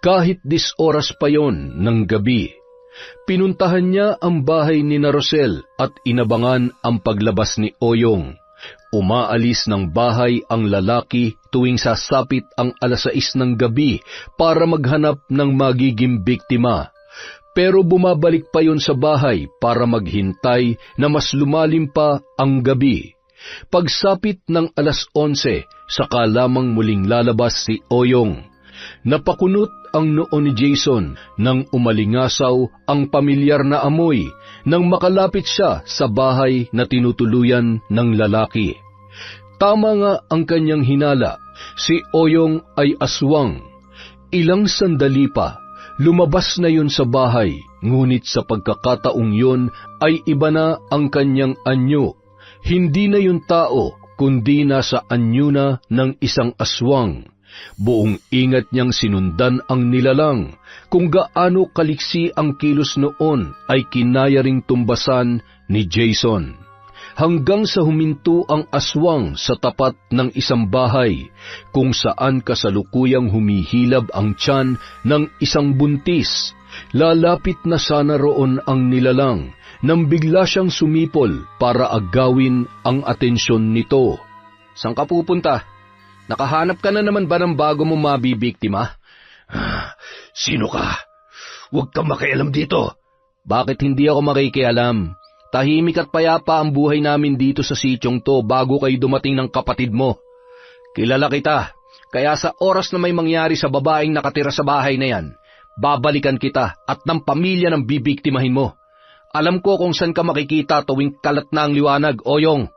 kahit 10 oras pa yon ng gabi. Pinuntahan niya ang bahay ni Rosel at inabangan ang paglabas ni Oyong. Umaalis ng bahay ang lalaki tuwing sasapit ang 6:00 ng gabi para maghanap ng magiging biktima. Pero bumabalik pa yon sa bahay para maghintay na mas lumalim pa ang gabi. Pagsapit ng 11:00, saka lamang muling lalabas si Oyong. Napakunot ang noo ni Jason nang umalingasaw ang pamilyar na amoy nang makalapit siya sa bahay na tinutuluyan ng lalaki. Tama nga ang kanyang hinala, si Oyong ay aswang. Ilang sandali pa, lumabas na yun sa bahay, ngunit sa pagkakataong yun ay iba na ang kanyang anyo. Hindi na yun tao, kundi nasa anyo na ng isang aswang. Buong ingat niyang sinundan ang nilalang. Kung gaano kaliksi ang kilos noon ay kinaya ring tumbasan ni Jason. Hanggang sa huminto ang aswang sa tapat ng isang bahay, kung saan kasalukuyang humihilab ang tiyan ng isang buntis. Lalapit na sana roon ang nilalang, nang bigla siyang sumipol para agawin ang atensyon nito. "Saan ka pupunta? Nakahanap ka na naman ba ng bago mong mabibiktima?" Sino ka? Huwag kang makialam dito. "Bakit hindi ako makikialam? Tahimik at payapa ang buhay namin dito sa sityong to bago kayo dumating ng kapatid mo. Kilala kita, kaya sa oras na may mangyari sa babaeng nakatira sa bahay na yan, babalikan kita at ng pamilya ng bibiktimahin mo. Alam ko kung saan ka makikita tuwing kalat na ang liwanag, Oyong."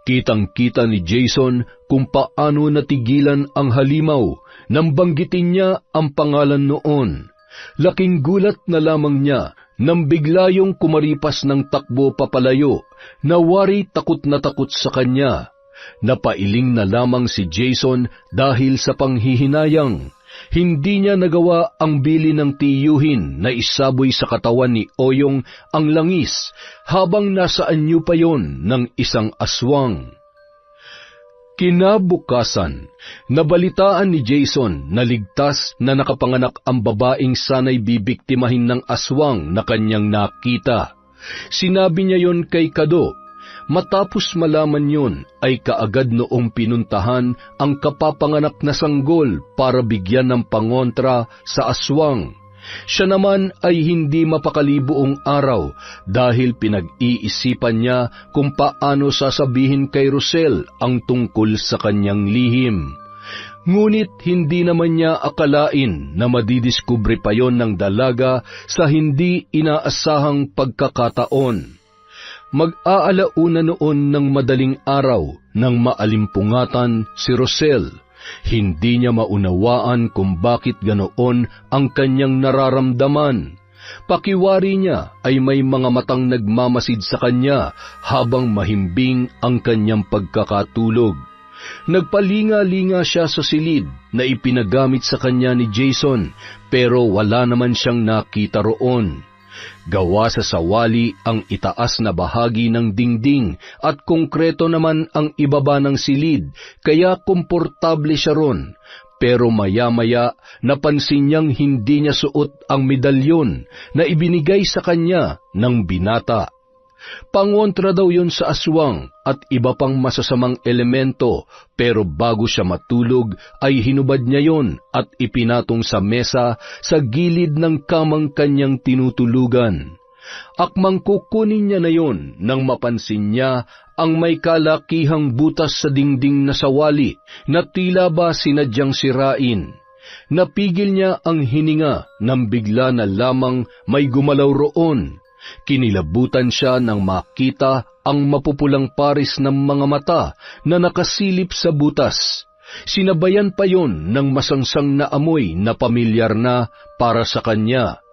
Kitang-kita ni Jason kung paano natigilan ang halimaw nang banggitin niya ang pangalan noon. Laking gulat na lamang niya nang bigla yung kumaripas ng takbo papalayo, nawari takot na takot sa kanya. Napailing na lamang si Jason dahil sa panghihinayang. Hindi niya nagawa ang bili ng tiyuhin na isaboy sa katawan ni Oyong ang langis habang nasa anyo pa yon ng isang aswang. Kinabukasan, nabalitaan ni Jason na ligtas na nakapanganak ang babaeng sanay bibiktimahin ng aswang na kanyang nakita. Sinabi niya yon kay Kado. Matapos malaman yon, ay kaagad noong pinuntahan ang kapapanganak na sanggol para bigyan ng pangontra sa aswang. Siya naman ay hindi mapakali buong araw dahil pinag-iisipan niya kung paano sasabihin kay Rosel ang tungkol sa kanyang lihim. Ngunit hindi naman niya akalain na madidiskubre pa yon ng dalaga sa hindi inaasahang pagkakataon. Mag-aalauna noon ng madaling araw nang maalimpungatan si Rosel. Hindi niya maunawaan kung bakit ganoon ang kanyang nararamdaman. Pakiwari niya ay may mga matang nagmamasid sa kanya habang mahimbing ang kanyang pagkakatulog. Nagpalinga-linga siya sa silid na ipinagamit sa kanya ni Jason, pero wala naman siyang nakita roon. Gawa sa sawali ang itaas na bahagi ng dingding at konkreto naman ang ibaba ng silid, kaya komportable siya ron. Pero maya-maya napansin niyang hindi niya suot ang medalyon na ibinigay sa kanya ng binata. Pangontra daw yun sa aswang at iba pang masasamang elemento, pero bago siya matulog ay hinubad niya yon at ipinatong sa mesa sa gilid ng kamang kanyang tinutulugan. Akmang kukunin niya na yon nang mapansin niya ang may kalakihang butas sa dingding na sawali na tila ba sinadyang sirain. Napigil niya ang hininga nang bigla na lamang may gumalaw roon. Kinilabutan siya nang makita ang mapupulang paris ng mga mata na nakasilip sa butas. Sinabayan pa yon ng masangsang na amoy na pamilyar na para sa kanya.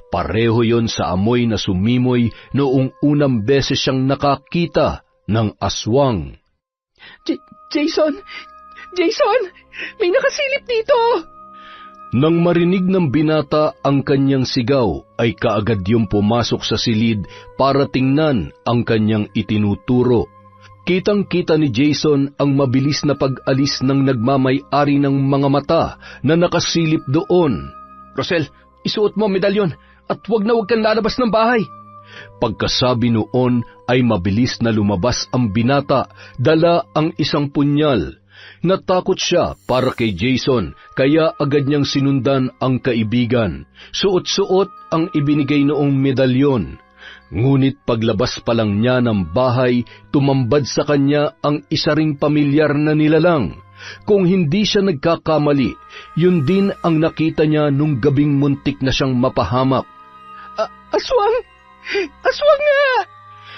Pareho yon sa amoy na sumimoy noong unang beses siyang nakakita ng aswang. Jason! Jason! May nakasilip dito! Nang marinig ng binata ang kanyang sigaw, ay kaagad yung pumasok sa silid para tingnan ang kanyang itinuturo. Kitang-kita ni Jason ang mabilis na pag-alis ng nagmamay-ari ng mga mata na nakasilip doon. Rosel, isuot mo ang medalyon at huwag kang lalabas ng bahay. Pagkasabi noon ay mabilis na lumabas ang binata, dala ang isang punyal. Natakot siya para kay Jason, kaya agad niyang sinundan ang kaibigan. Suot-suot ang ibinigay noong medalyon. Ngunit paglabas pa lang niya ng bahay, tumambad sa kanya ang isa ring pamilyar na nilalang. Kung hindi siya nagkakamali, yun din ang nakita niya nung gabing muntik na siyang mapahamak. Aswang! Aswang nga!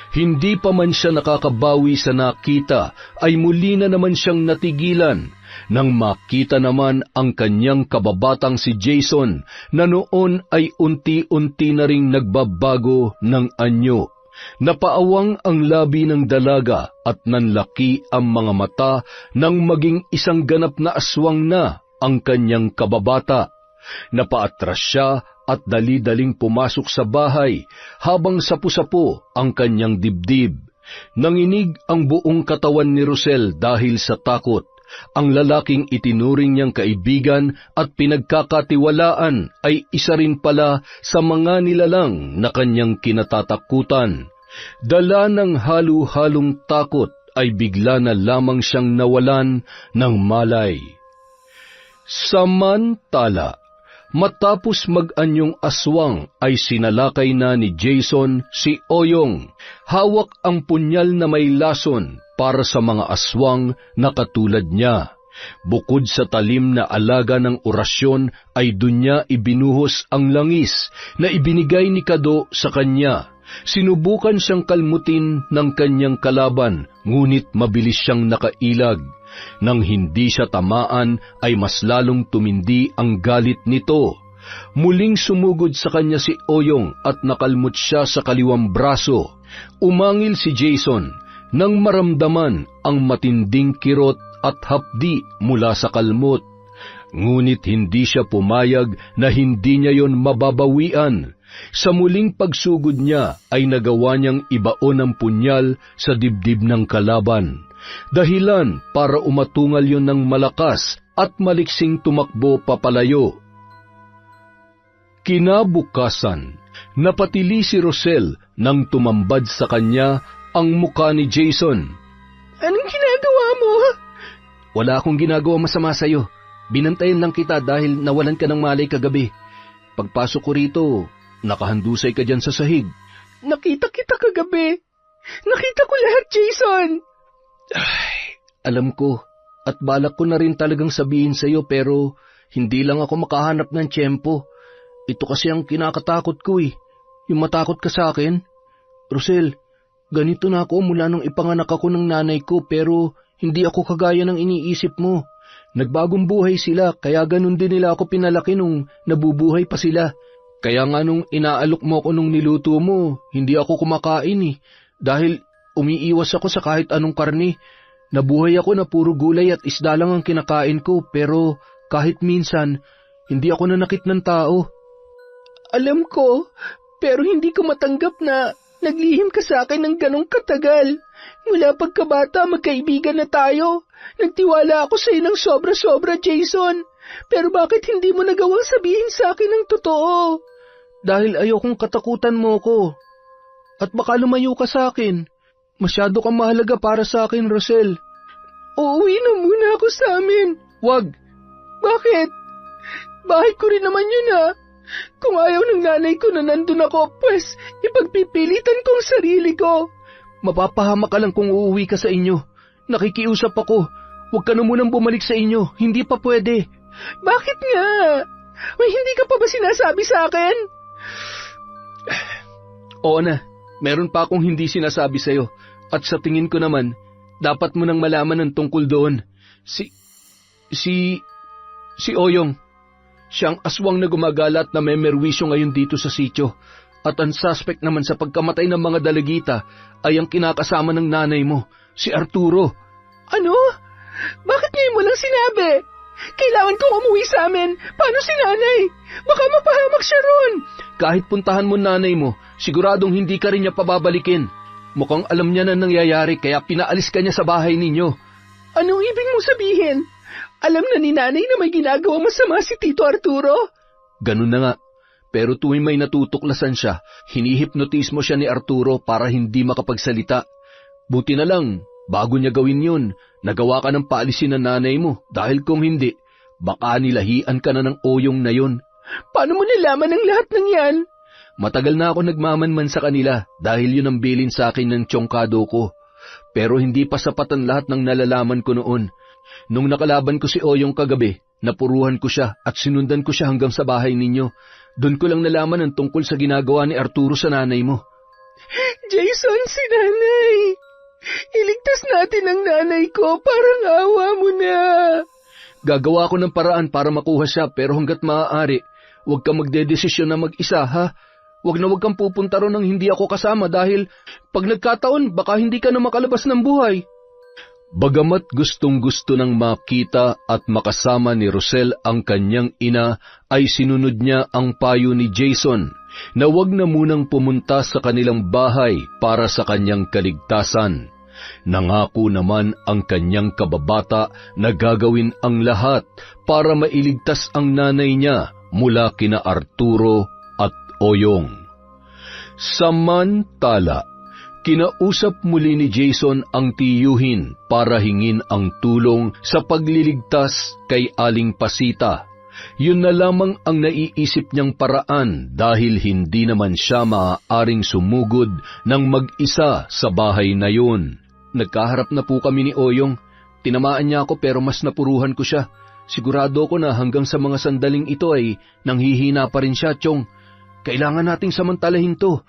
Hindi pa man siya nakakabawi sa nakita, ay muli na naman siyang natigilan nang makita naman ang kanyang kababatang si Jason na noon ay unti-unti na ring nagbabago ng anyo. Napaawang ang labi ng dalaga at nanlaki ang mga mata nang maging isang ganap na aswang na ang kanyang kababata. Napaatras siya at dali-daling pumasok sa bahay habang sapu-sapu ang kanyang dibdib. Nanginig ang buong katawan ni Rosel dahil sa takot. Ang lalaking itinuring niyang kaibigan at pinagkakatiwalaan ay isa rin pala sa mga nilalang na kanyang kinatatakutan. Dala ng halu-halong takot ay bigla na lamang siyang nawalan ng malay. Samantala, matapos mag-anyong aswang ay sinalakay na ni Jason si Oyong. Hawak ang punyal na may lason para sa mga aswang na katulad niya. Bukod sa talim na alaga ng orasyon ay dun niya ibinuhos ang langis na ibinigay ni Kado sa kanya. Sinubukan siyang kalmutin ng kanyang kalaban, ngunit mabilis siyang nakailag. Nang hindi siya tamaan ay mas lalong tumindi ang galit nito. Muling sumugod sa kanya si Oyong at nakalmot siya sa kaliwang braso. Umangil si Jason nang maramdaman ang matinding kirot at hapdi mula sa kalmot. Ngunit hindi siya pumayag na hindi niya yon mababawian. Sa muling pagsugod niya ay nagawa niyang ibaon ang punyal sa dibdib ng kalaban. Dahilan para umatungal yon ng malakas at maliksing tumakbo papalayo. Kinabukasan, napatili si Rosel nang tumambad sa kanya ang muka ni Jason. Anong ginagawa mo? Wala akong ginagawa masama sa'yo. Binantayan lang kita dahil nawalan ka ng malay kagabi. Pagpasok ko rito, nakahandusay ka dyan sa sahig. Nakita kita kagabi. Nakita ko lahat, Jason. Ay, alam ko, at balak ko na rin talagang sabihin sa iyo pero hindi lang ako makahanap ng tiyempo. Ito kasi ang kinakatakot ko yung matakot ka sa akin. Rosel, ganito na ako mula nung ipanganak ako ng nanay ko pero Hindi ako kagaya ng iniisip mo. Nagbagong buhay sila, kaya ganun din nila ako pinalaki nung nabubuhay pa sila. Kaya nga nung inaalok mo ako nung niluto mo, hindi ako kumakain dahil umiiwas ako sa kahit anong karne. Nabuhay ako na puro gulay at isda lang ang kinakain ko, pero kahit minsan, hindi ako nanakit ng tao. Alam ko, pero hindi ko matanggap na naglihim ka sa akin ng ganong katagal. Mula pagkabata, magkaibigan na tayo. Nagtiwala ako sa iyo ng sobra-sobra, Jason. Pero bakit hindi mo nagawang sabihin sa akin ng totoo? Dahil ayokong katakutan mo ko. At baka lumayo ka sa akin. Masyado kang mahalaga para sa akin, Rosel. Uuwi na muna ako sa amin. Wag. Bakit? Bahay ko rin naman yun Kung ayaw ng nanay ko na nandun ako, pues ipagpipilitan kong sarili ko. Mapapahama ka lang kung uuwi ka sa inyo. Nakikiusap ako. Huwag ka na munang bumalik sa inyo. Hindi pa pwede. Bakit nga? May hindi ka pa ba sinasabi sa akin? Oo na. Meron pa akong hindi sinasabi sa'yo. At sa tingin ko naman, dapat mo nang malaman ng tungkol doon. Si Oyong. Siyang aswang na gumagala at na may merwisyo ngayon dito sa sityo. At ang suspect naman sa pagkamatay ng mga dalagita ay ang kinakasama ng nanay mo, si Arturo. Ano? Bakit ngayon mo lang sinabi? Kailangan kong umuwi sa amin. Paano si nanay? Baka mapahamak siya ron. Kahit puntahan mo nanay mo, siguradong hindi ka rin niya pababalikin. Mukhang alam niya na nangyayari kaya pinaalis ka niya sa bahay ninyo. Anong ibig mong sabihin? Alam na ni nanay na may ginagawa masama si Tito Arturo? Ganun na nga. Pero tuwing may natutuklasan siya, hinihipnotis mo siya ni Arturo para hindi makapagsalita. Buti na lang, bago niya gawin yun, nagawa ka ng paalisin ng nanay mo dahil kung hindi, baka nilahian ka na ng Oyong na yun. Paano mo nalaman ang lahat ng yan? Matagal na ako nagmamanman sa kanila dahil yun ang bilin sa akin ng tiyongkado ko. Pero hindi pa sapat ang lahat ng nalalaman ko noon. Nung nakalaban ko si Oyong kagabi, napuruhan ko siya at sinundan ko siya hanggang sa bahay ninyo. Doon ko lang nalaman ang tungkol sa ginagawa ni Arturo sa nanay mo. Jason, si nanay! Iligtas natin ang nanay ko, parang awa mo na. Gagawa ko ng paraan para makuha siya pero hanggat maaari, huwag kang magdedesisyon na mag-isa ha. Huwag kang pupunta ron nang hindi ako kasama dahil pag nagkataon baka hindi ka na makalabas ng buhay. Bagamat gustong-gusto nang makita at makasama ni Rosel ang kanyang ina, ay sinunod niya ang payo ni Jason na huwag na munang pumunta sa kanilang bahay para sa kanyang kaligtasan. Nangako naman ang kanyang kababata na gagawin ang lahat para mailigtas ang nanay niya mula kina Arturo at Oyong. Samantala, kinausap muli ni Jason ang tiyuhin para hingin ang tulong sa pagliligtas kay Aling Pasita. Yun na lamang ang naiisip niyang paraan dahil hindi naman siya maaaring sumugod ng mag-isa sa bahay na yun. Nagkaharap na po kami ni Oyong. Tinamaan niya ako pero mas napuruhan ko siya. Sigurado ko na hanggang sa mga sandaling ito ay nanghihina pa rin siya, Chong. Kailangan nating samantalahin to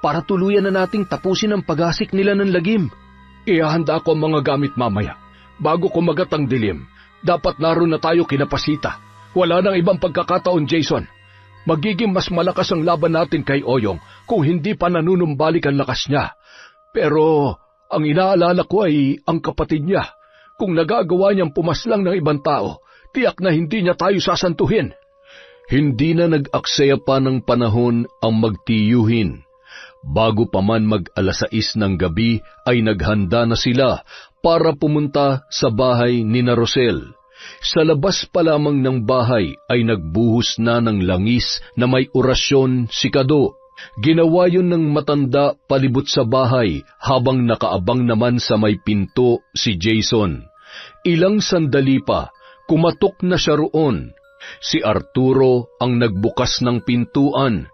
para tuluyan na nating tapusin ang pag-asik nila ng lagim. Ihahanda ko ang mga gamit mamaya. Bago kumagat ang dilim, dapat naroon na tayo kina Pasita. Wala nang ibang pagkakataon, Jason. Magiging mas malakas ang laban natin kay Oyong kung hindi pa nanunumbalik ang lakas niya. Pero ang inaalala ko ay ang kapatid niya. Kung nagagawa niyang pumaslang ng ibang tao, tiyak na hindi niya tayo sasantuhin. Hindi na nag-aksaya pa ng panahon ang magtiyuhin. Bago pa man mag-alas 6 ng gabi ay naghanda na sila para pumunta sa bahay ni Rosel. Sa labas pa lamang ng bahay ay nagbuhos na ng langis na may orasyon si Kado. Ginawa yun ng matanda palibot sa bahay habang nakaabang naman sa may pinto si Jason. Ilang sandali pa, kumatok na siya roon. Si Arturo ang nagbukas ng pintuan.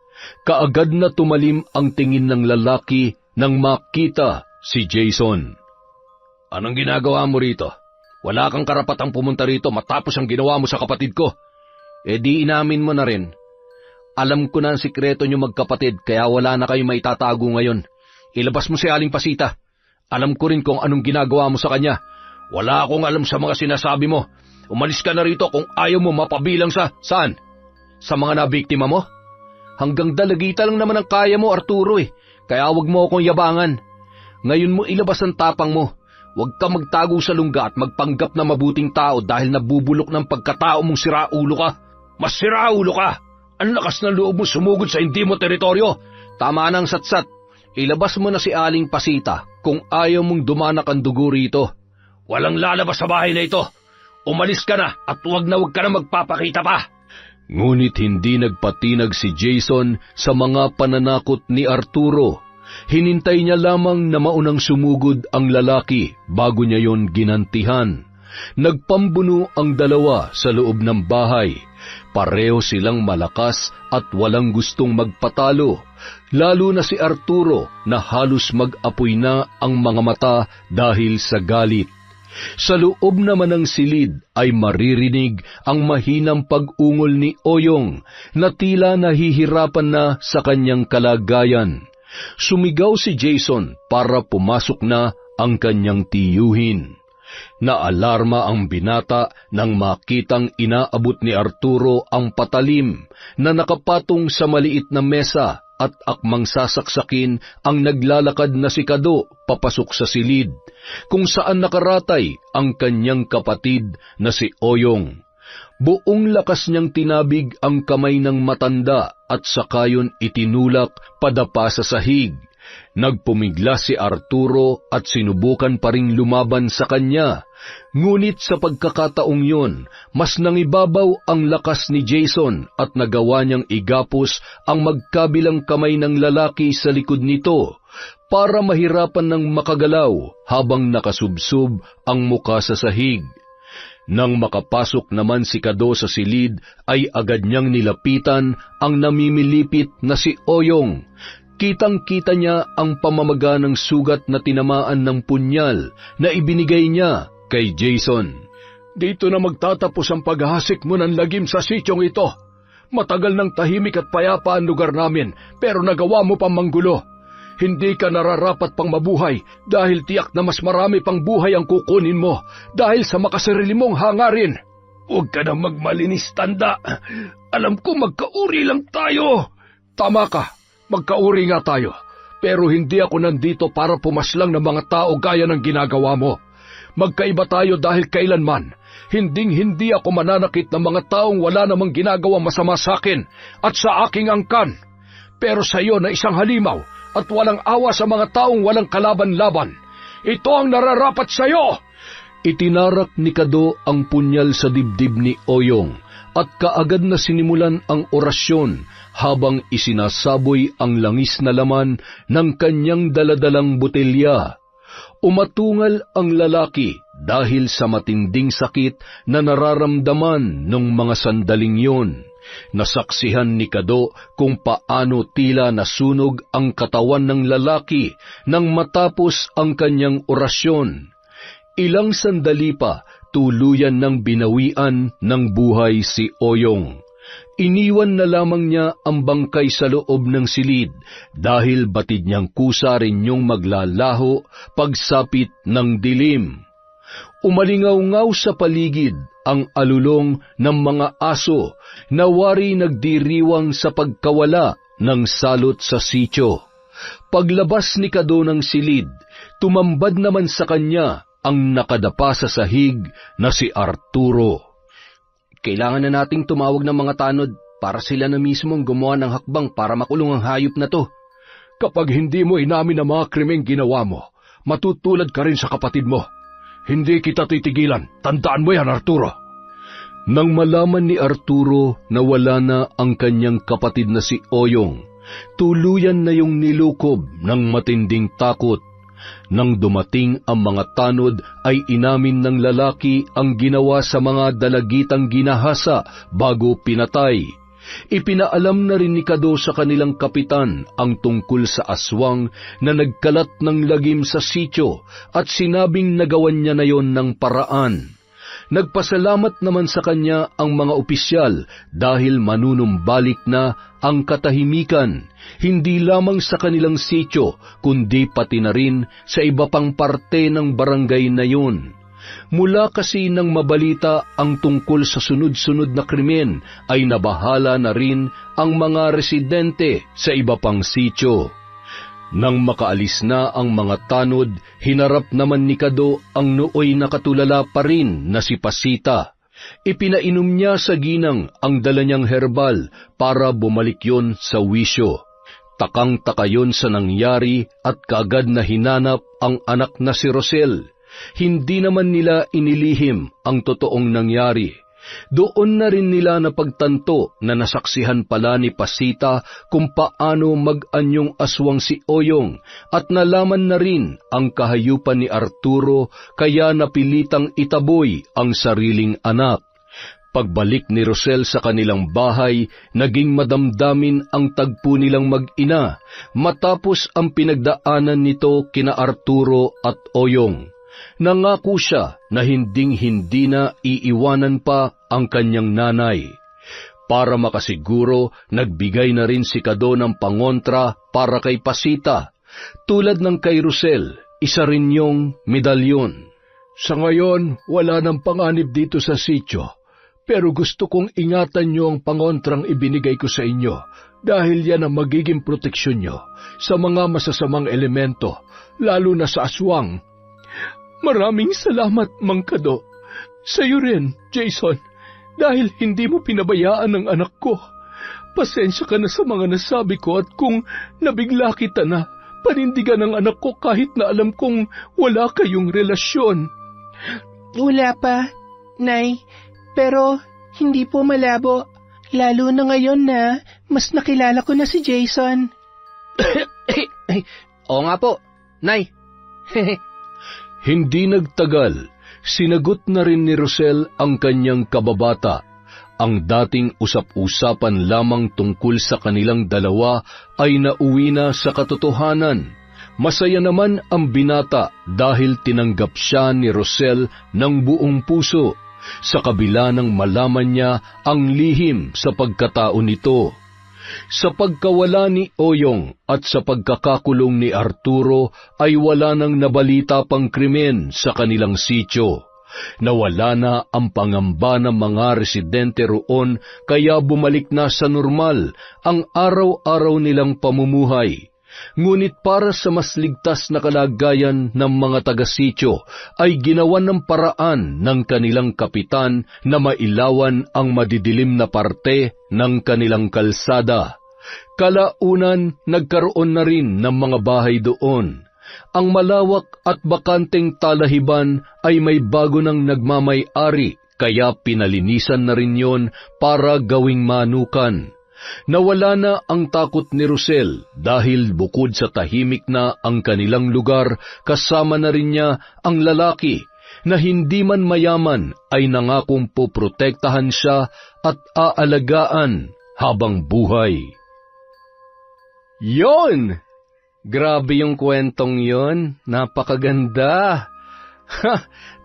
Kaagad na tumalim ang tingin ng lalaki nang makita si Jason. Anong ginagawa mo rito? Wala kang karapatang pumunta rito matapos ang ginawa mo sa kapatid ko. Di inamin mo na rin. Alam ko na ang sikreto niyo magkapatid kaya wala na kayo maitatago ngayon. Ilabas mo si Aling Pasita. Alam ko rin kung anong ginagawa mo sa kanya. Wala akong alam sa mga sinasabi mo. Umalis ka na rito kung ayaw mo mapabilang sa... Saan? Sa mga nabiktima mo? Hanggang dalagita lang naman ang kaya mo, Arturo Kaya wag mo akong yabangan. Ngayon mo ilabas ang tapang mo. Huwag ka magtago sa lungga at magpanggap na mabuting tao dahil nabubulok ng pagkatao mong siraulo ka. Mas siraulo ka! Ang lakas ng loob mo sumugod sa hindi mo teritoryo. Tama nang satsat. Ilabas mo na si Aling Pasita kung ayaw mong dumanak ang dugo rito. Walang lalabas sa bahay na ito. Umalis ka na at huwag ka na magpapakita pa. Ngunit hindi nagpatinag si Jason sa mga pananakot ni Arturo. Hinintay niya lamang na maunang sumugod ang lalaki bago niya yon ginantihan. Nagpambuno ang dalawa sa loob ng bahay. Pareho silang malakas at walang gustong magpatalo, lalo na si Arturo na halos mag-apoy na ang mga mata dahil sa galit. Sa loob naman ng silid ay maririnig ang mahinang pag-ungol ni Oyong na tila nahihirapan na sa kanyang kalagayan. Sumigaw si Jason para pumasok na ang kanyang tiyuhin. Naalarma ang binata nang makitang inaabot ni Arturo ang patalim na nakapatong sa maliit na mesa at akmang sasaksakin ang naglalakad na si Kado papasok sa silid, kung saan nakaratay ang kanyang kapatid na si Oyong. Buong lakas niyang tinabig ang kamay ng matanda at saka yun itinulak padapa sa sahig. Nagpumigla si Arturo at sinubukan pa ring lumaban sa kanya. Ngunit sa pagkakataong yun, mas nangibabaw ang lakas ni Jason at nagawa niyang igapos ang magkabilang kamay ng lalaki sa likod nito para mahirapan ng makagalaw habang nakasubsob ang muka sa sahig. Nang makapasok naman si Kado sa silid, ay agad niyang nilapitan ang namimilipit na si Oyong. Kitang-kita niya ang pamamaga ng sugat na tinamaan ng punyal na ibinigay niya kay Jason. Dito na magtatapos ang paghahasik mo ng lagim sa sityong ito. Matagal ng tahimik at payapa ang lugar namin, pero nagawa mo pang manggulo. Hindi ka nararapat pang mabuhay dahil tiyak na mas marami pang buhay ang kukunin mo dahil sa makasarili mong hangarin. Huwag ka na magmalinis, tanda. Alam ko magkauri lang tayo. Tama ka, magkauri nga tayo. Pero hindi ako nandito para pumaslang ng mga tao gaya ng ginagawa mo. Magkaiba tayo dahil kailanman. Hinding-hindi ako mananakit ng mga taong wala namang ginagawang masama sa akin at sa aking angkan. Pero sa iyo na isang halimaw at walang awa sa mga taong walang kalaban-laban. Ito ang nararapat sa iyo! Itinarak ni Kado ang punyal sa dibdib ni Oyong at kaagad na sinimulan ang orasyon habang isinasaboy ang langis na laman ng kanyang daladalang botelya. Umatungal ang lalaki dahil sa matinding sakit na nararamdaman nung mga sandaling yon. Nasaksihan ni Kado kung paano tila nasunog ang katawan ng lalaki nang matapos ang kanyang orasyon. Ilang sandali pa, tuluyan ng binawian ng buhay si Oyong. Iniwan na lamang niya ang bangkay sa loob ng silid dahil batid niyang kusa rin yung maglalaho pagsapit ng dilim. Umalingaw-ngaw sa paligid ang alulong ng mga aso na wari nagdiriwang sa pagkawala ng salot sa sityo. Paglabas ni Kado ng silid, tumambad naman sa kanya ang nakadapa sa sahig na si Arturo. Kailangan na nating tumawag ng mga tanod para sila na mismong gumawa ng hakbang para makulong ang hayop na to. Kapag hindi mo inamin ang mga krimeng ginawa mo, matutulad ka rin sa kapatid mo. Hindi kita titigilan. Tandaan mo yan, Arturo. Nang malaman ni Arturo na wala na ang kanyang kapatid na si Oyong, tuluyan na yung nilukob ng matinding takot. Nang dumating ang mga tanod ay inamin ng lalaki ang ginawa sa mga dalagitang ginahasa bago pinatay. Ipinaalam na rin ni Kado sa kanilang kapitan ang tungkol sa aswang na nagkalat ng lagim sa sityo at sinabing nagawan niya na yon ng paraan. Nagpasalamat naman sa kanya ang mga opisyal dahil manunumbalik na ang katahimikan, hindi lamang sa kanilang sityo kundi pati na rin sa iba pang parte ng barangay na yun. Mula kasi nang mabalita ang tungkol sa sunod-sunod na krimen ay nabahala na rin ang mga residente sa iba pang sityo. Nang makaalis na ang mga tanod, hinarap naman ni Kado ang nooy nakatulala pa rin na si Pasita. Ipinainom niya sa ginang ang dala niyang herbal para bumalik yon sa wisyo. Takang-taka yon sa nangyari at kaagad na hinanap ang anak na si Rosel. Hindi naman nila inilihim ang totoong nangyari. Doon na rin nila napagtanto na nasaksihan pala ni Pasita kung paano mag-anyong aswang si Oyong at nalaman na rin ang kahayupan ni Arturo kaya napilitang itaboy ang sariling anak. Pagbalik ni Rosel sa kanilang bahay, naging madamdamin ang tagpo nilang mag-ina matapos ang pinagdaanan nito kina Arturo at Oyong. Nangako siya na hinding-hindi na iiwanan pa ang kanyang nanay. Para makasiguro, nagbigay na rin si Kado ng pangontra para kay Pasita. Tulad ng kay Rosel, isa rin yung medalyon. Sa ngayon, wala nang panganib dito sa sityo, pero gusto kong ingatan niyo ang pangontrang ibinigay ko sa inyo dahil yan ang magiging proteksyon niyo sa mga masasamang elemento, lalo na sa aswang. Maraming salamat, Mang Kado. Sa'yo rin, Jason, dahil hindi mo pinabayaan ang anak ko. Pasensya ka na sa mga nasabi ko at kung nabigla kita na, panindigan ang anak ko kahit na alam kong wala kayong relasyon. Wala pa, Nay, pero hindi po malabo. Lalo na ngayon na mas nakilala ko na si Jason. Oo nga po, Nay. Hindi nagtagal, sinagot na rin ni Rosel ang kanyang kababata. Ang dating usap-usapan lamang tungkol sa kanilang dalawa ay nauwi na sa katotohanan. Masaya naman ang binata dahil tinanggap siya ni Rosel ng buong puso, sa kabila ng malaman niya ang lihim sa pagkatao nito. Sa pagkawala ni Oyong at sa pagkakakulong ni Arturo ay wala nang nabalita pang krimen sa kanilang sityo. Nawala na ang pangamba ng mga residente roon kaya bumalik na sa normal ang araw-araw nilang pamumuhay. Ngunit para sa mas ligtas na kalagayan ng mga taga-sityo ay ginawan ng paraan ng kanilang kapitan na mailawan ang madidilim na parte ng kanilang kalsada. Kalaunan, nagkaroon na rin ng mga bahay doon. Ang malawak at bakanteng talahiban ay may bago ng nagmamay-ari kaya pinalinisan na rin yon para gawing manukan. Nawala na ang takot ni Rosel dahil bukod sa tahimik na ang kanilang lugar, kasama na rin niya ang lalaki na hindi man mayaman ay nangakong poprotektahan siya at aalagaan habang buhay. Yon! Grabe yung kwentong yon. Napakaganda.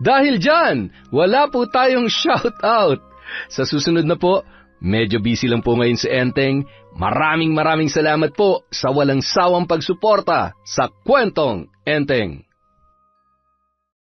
Dahil dyan, wala po tayong shout-out. Sa susunod na po, medyo busy lang po ngayon si Enteng. Maraming salamat po sa walang sawang pagsuporta sa Kwentong Enteng.